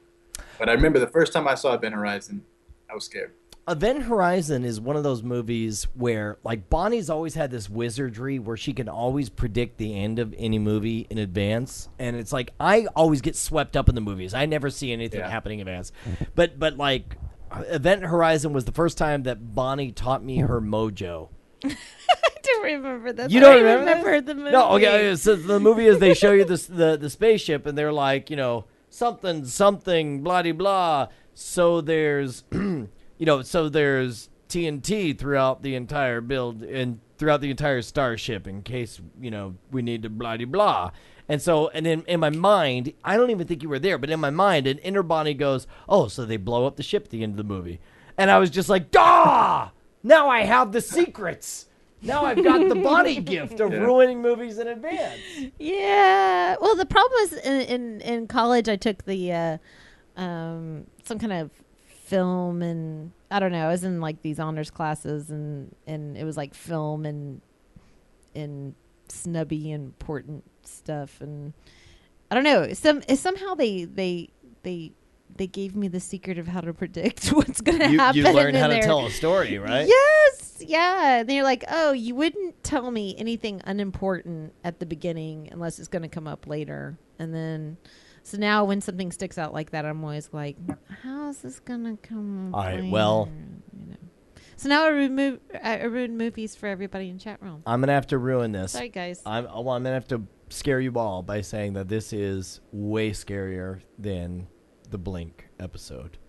But I remember the first time I saw Event Horizon, I was scared. Event Horizon is one of those movies where, like, Bonnie's always had this wizardry where she can always predict the end of any movie in advance, and it's like I always get swept up in the movies. I never see anything happening in advance, but like, Event Horizon was the first time that Bonnie taught me her mojo. I don't remember that. You don't I remember the movie. No, okay. So the movie is they show you the spaceship, and they're like, something, blah de blah. So there's. So there's TNT throughout the entire build and throughout the entire starship in case, we need to blah, blah, blah. And then in my mind, I don't even think you were there, but in my mind, an inner Bonnie goes, oh, so they blow up the ship at the end of the movie. And I was just like, Duh! Now I have the secrets. Now I've got the Bonnie gift of ruining movies in advance. Yeah. Well, the problem is in college, I took the some kind of film, and I don't know, I was in like these honors classes, and it was like film and snubby important stuff, and I don't know. Somehow they gave me the secret of how to predict what's going to happen. You learned how to there. tell a story, right? Yes, yeah. And they're like, oh, you wouldn't tell me anything unimportant at the beginning unless it's going to come up later. And then, so now when something sticks out like that, I'm always like, how is this going to come up All right, later? well. So now I ruined movies for everybody in chat room. I'm going to have to ruin this. Sorry, guys. I'm going to have to scare you all by saying that this way scarier than the Blink episode.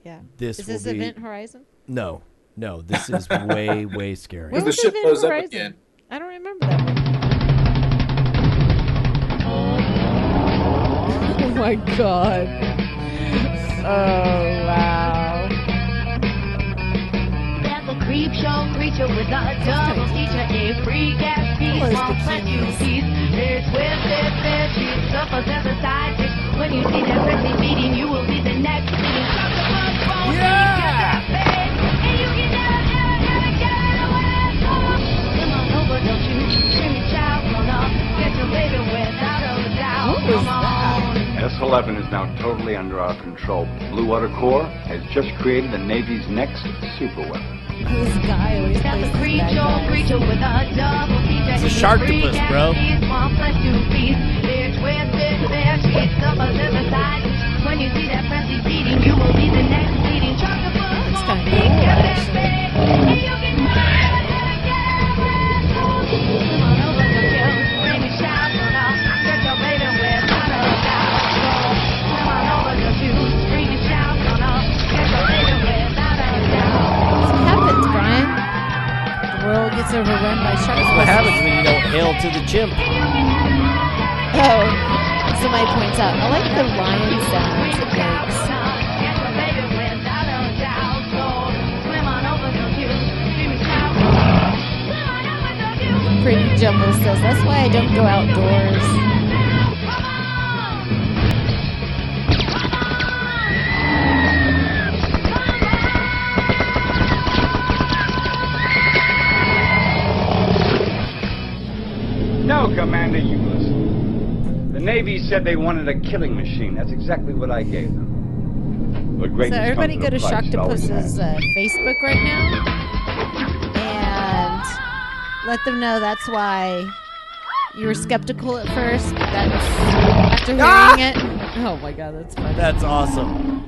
Yeah. Is this Event Horizon? No, this is way scarier. Where was the ship Event blows up Horizon? again. I don't remember that one. Oh my god. Oh wow. That's a creep show creature with a double feature, a freak ass piece, won't let you peace. There's twisted fish, she suffers as a sidekick. When you see that sexy feeding, you will be the next. Yeah! And you get down, come on over, don't you scream and shout, come on, get your baby without a doubt, come on. S-11 is now totally under our control. Blue Water Corps has just created the Navy's next super weapon. This guy always plays this bad guy. Creature with a double feature. It's a sharktopus, bro. When you see that frenzy feeding, you will be the next leading sharktopus. It's kind of cool, actually. Happens, Brian. The world gets overrun by sharks. That's what happens when you don't hail to the chimp. Oh, somebody points out, I like the lion sounds it makes. Pretty Jumbo says, that's why I don't go outdoors. No, Commander, you listen. The Navy said they wanted a killing machine. That's exactly what I gave them. But So everybody go to Sharktopus's Facebook right now and let them know that's why you were skeptical at first. That's after hearing it. Oh my god, that's funny. That's awesome.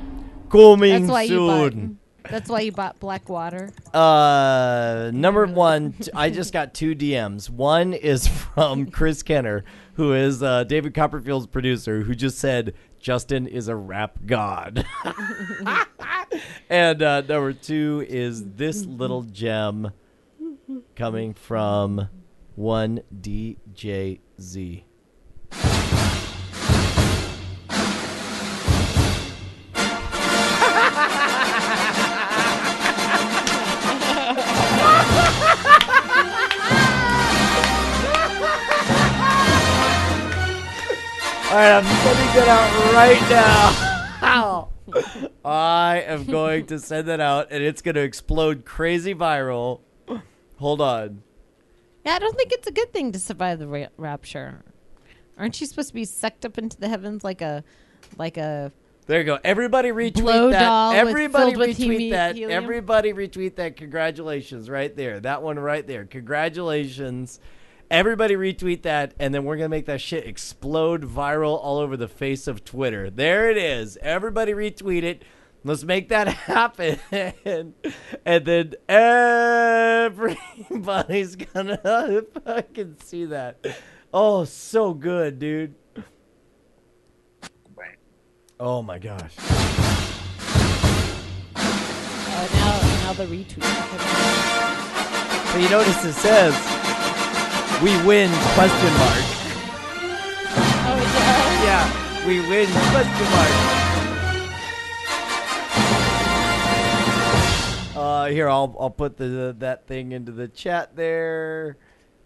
Coming That's why soon. That's why you bought black water. Number one, I just got 2 DMs. One is from Chris Kenner, who is David Copperfield's producer, who just said Justin is a rap god. And number 2 is this little gem coming from one DJZ. All right, I'm sending that out right now. I am going to send that out, and it's going to explode crazy viral. Hold on. Yeah, I don't think it's a good thing to survive the rapture. Aren't you supposed to be sucked up into the heavens like a There you go. Everybody retweet blow that. doll Everybody filled with retweet that. helium? Everybody retweet that. Congratulations right there. That one right there. Congratulations. Everybody retweet that, and then we're going to make that shit explode viral all over the face of Twitter. There it is. Everybody retweet it. Let's make that happen. And then everybody's going to fucking see that. Oh, so good, dude. Oh, my gosh. Now the retweet. But you notice it says, "We win?" question mark. Oh, it does? Yeah, we win question mark. Here, I'll put that thing into the chat there,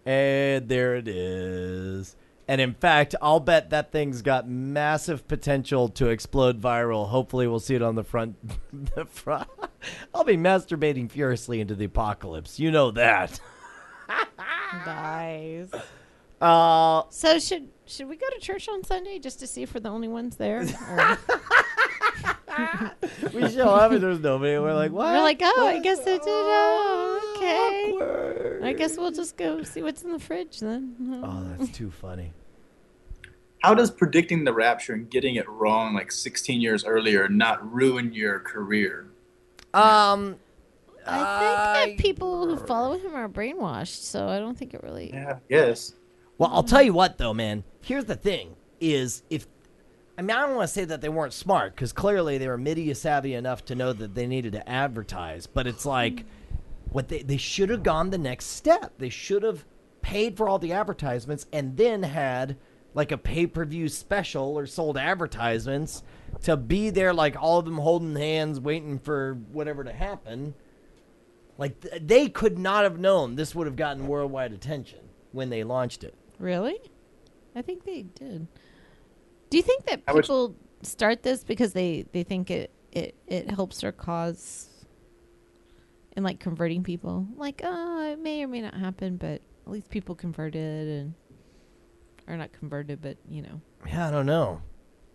and there it is. And in fact, I'll bet that thing's got massive potential to explode viral. Hopefully, we'll see it on the front. I'll be masturbating furiously into the apocalypse. You know that. Nice. So should we go to church on Sunday just to see if we're the only ones there? Or- we show up and there's nobody. And we're like, what? We're like, oh, I guess it did. Oh, okay. Awkward. I guess we'll just go see what's in the fridge then. Oh, that's too funny. How does predicting the rapture and getting it wrong like 16 years earlier not ruin your career? I think that people who follow him are brainwashed, so I don't think it really. Yeah, yes. Well, I'll tell you what, though, man. Here's the thing: I don't want to say that they weren't smart, because clearly they were media savvy enough to know that they needed to advertise. But it's like, what they should have gone the next step. They should have paid for all the advertisements and then had like a pay-per-view special or sold advertisements to be there, like all of them holding hands, waiting for whatever to happen. Like they could not have known this would have gotten worldwide attention when they launched it. Really? I think they did. Do you think that people start this because they think it helps their cause in like converting people? Like, it may or may not happen, but at least people converted or not converted, but you know. Yeah, I don't know.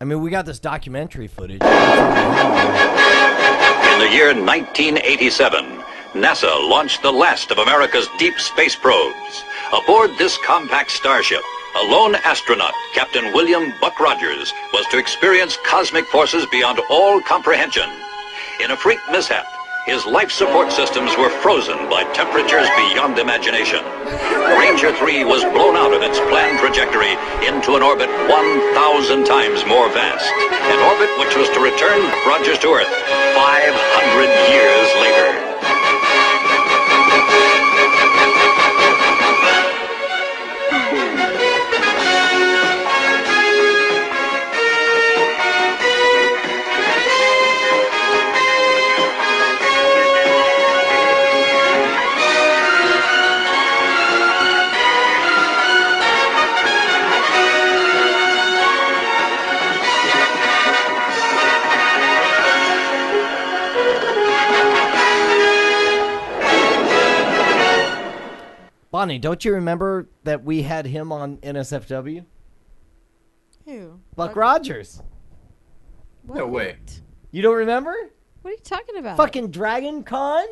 I mean, we got this documentary footage. In the year 1987, NASA launched the last of America's deep space probes. Aboard this compact starship, a lone astronaut, Captain William Buck Rogers, was to experience cosmic forces beyond all comprehension. In a freak mishap, his life support systems were frozen by temperatures beyond imagination. Ranger 3 was blown out of its planned trajectory into an orbit 1,000 times more vast. An orbit which was to return Rogers to Earth 500 years later. Bonnie, don't you remember that we had him on NSFW? Who? Buck Rogers. No way. You don't remember? What are you talking about? Fucking Dragon Con?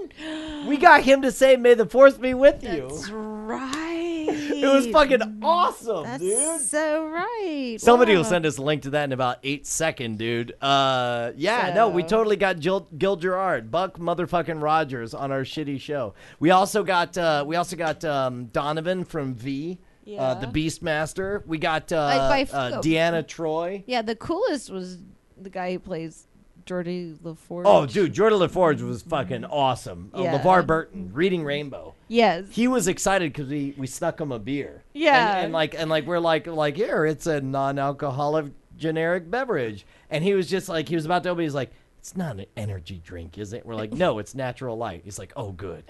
We got him to say, "May the Force be with you." That's right. It was fucking awesome, That's dude. so right. Somebody will Wow. send us a link to that in about 8 seconds, dude. No, we totally got Gil Gerard, Buck motherfucking Rogers on our shitty show. We also got Donovan from V, the Beastmaster. We got Deanna Troy. Yeah, the coolest was the guy who plays Geordie LaForge. Oh, dude, Jordan LaForge was fucking awesome. Yeah. LeVar Burton, Reading Rainbow. Yes. He was excited because we snuck him a beer. Yeah. And we're like here, it's a non-alcoholic generic beverage. And he was just like, he was about to open, he's like, it's not an energy drink, is it? We're like, no, it's natural light. He's like, oh, good.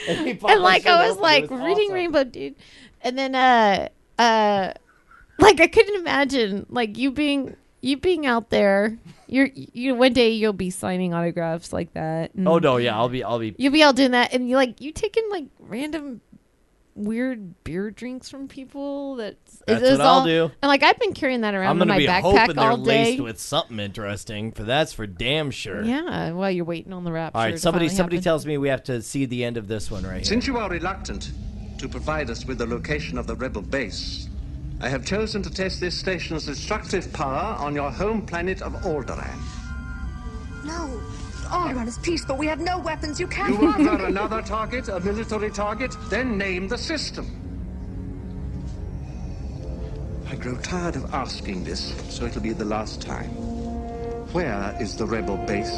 and like I was like Reading Rainbow, dude. And then like I couldn't imagine like you being out there. You one day you'll be signing autographs like that. Oh no, yeah, I'll be. You'll be all doing that, and you taking like random weird beer drinks from people. That's what I'll do. And like I've been carrying that around in my backpack hoping they're all day. laced with something interesting, for that's for damn sure. Yeah, while you're waiting on the rapture. All right, somebody tells me we have to see the end of this one right here. Since you are reluctant to provide us with the location of the rebel base, I have chosen to test this station's destructive power on your home planet of Alderaan. No. Alderaan is peaceful. We have no weapons. You can't. You want another target, a military target? Then name the system. I grow tired of asking this, so it'll be the last time. Where is the rebel base?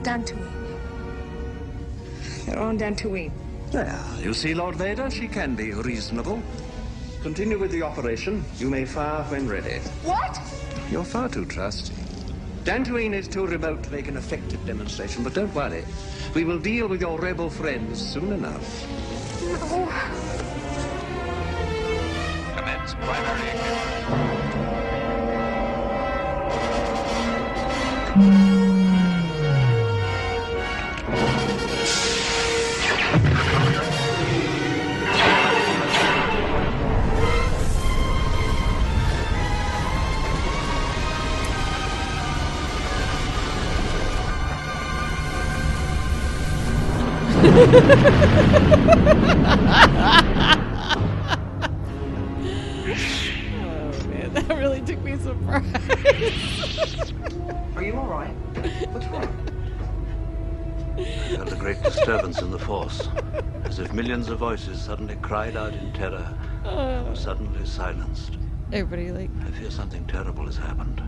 Dantooine. They're on Dantooine. There, you see, Lord Vader, she can be reasonable. Continue with the operation. You may fire when ready. What? You're far too trusting. Dantooine is too remote to make an effective demonstration, but don't worry. We will deal with your rebel friends soon enough. No. Commence primary ignition. Man, that really took me surprise. Are you all right? What's wrong? I felt a great disturbance in the force, as if millions of voices suddenly cried out in terror, and suddenly silenced. Everybody like. I fear something terrible has happened.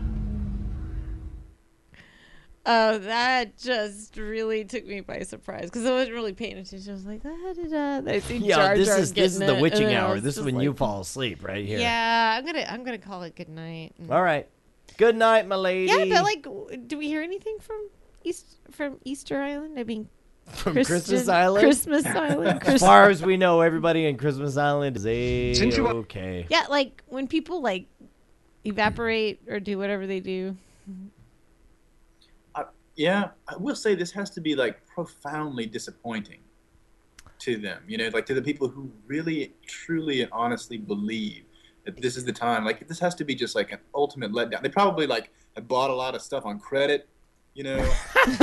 Oh, that just really took me by surprise because I wasn't really paying attention. I was like, I see Jar Jar this is the witching hour. This is when you like, fall asleep right here. Yeah, I'm gonna call it good night. All right. Good night, my lady. Yeah, but like, do we hear anything from Easter Island? I mean, from Christmas Island. Christmas Island. As far as we know, everybody in Christmas Island is okay. Yeah, like when people like evaporate or do whatever they do. Yeah, I will say this has to be like profoundly disappointing to them, you know, like to the people who really, truly, and honestly believe that this is the time. Like this has to be just like an ultimate letdown. They probably like have bought a lot of stuff on credit, you know. I'm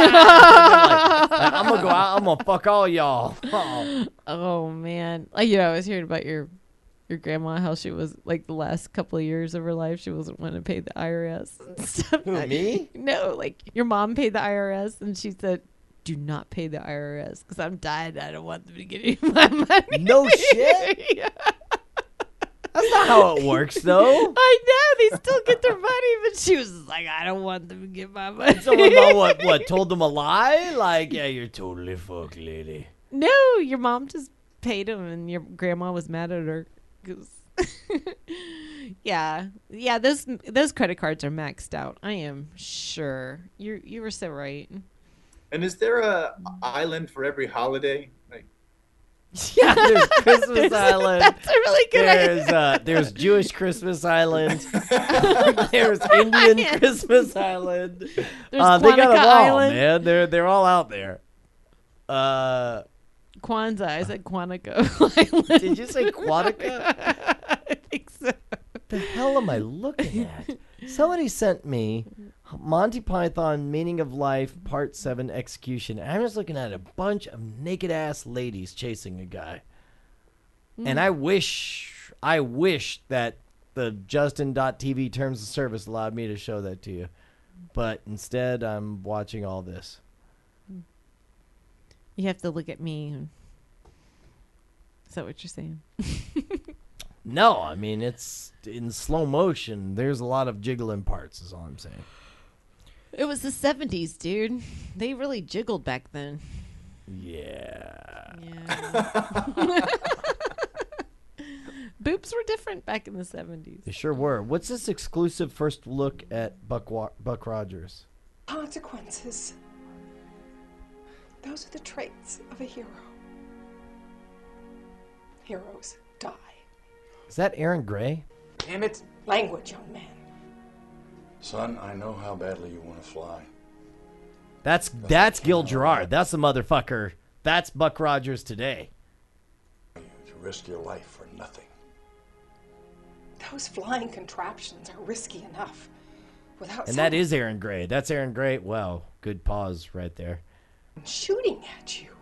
gonna go out. I'm gonna fuck all y'all. Oh man, like I was hearing about your grandma, how she was like the last couple of years of her life, she wasn't want to pay the IRS and stuff. Who, me? No, like your mom paid the IRS, and she said, "Do not pay the IRS because I'm dying. I don't want them to get any of my money." No shit. Yeah. That's not how it works, though. I know they still get their money, but she was like, "I don't want them to get my money." Someone about what? Told them a lie? Like, yeah, you're totally fucked, lady. No, your mom just paid them, and your grandma was mad at her. yeah, those credit cards are maxed out. I am sure. You were so right. And is there a island for every holiday? Like, yeah, there's Christmas Island. That's a really good idea. There's Jewish Christmas Island. There's Indian Christmas Island. There's they got them all, Island. man. They're all out there. Kwanzaa. I said Quantico Island. Did you say Quantico? I think so. The hell am I looking at? Somebody sent me Monty Python Meaning of Life Part 7 Execution. I'm just looking at a bunch of naked ass ladies chasing a guy. And I wish that the Justin.tv terms of service allowed me to show that to you. But instead I'm watching all this. You have to look at me. Is that what you're saying? No, I mean, it's in slow motion. There's a lot of jiggling parts, is all I'm saying. It was the 70s, dude. They really jiggled back then. Yeah. Boobs were different back in the 70s. They sure were. What's this exclusive first look at Buck Rogers? Consequences. Those are the traits of a hero. Heroes die. Is that Aaron Gray? Damn it. Language, young man. Son, I know how badly you want to fly. That's Gil Gerard. That's the motherfucker. That's Buck Rogers today. To risk your life for nothing. Those flying contraptions are risky enough. Without And that is Aaron Gray. That's Aaron Gray. Well, good pause right there. shooting at you.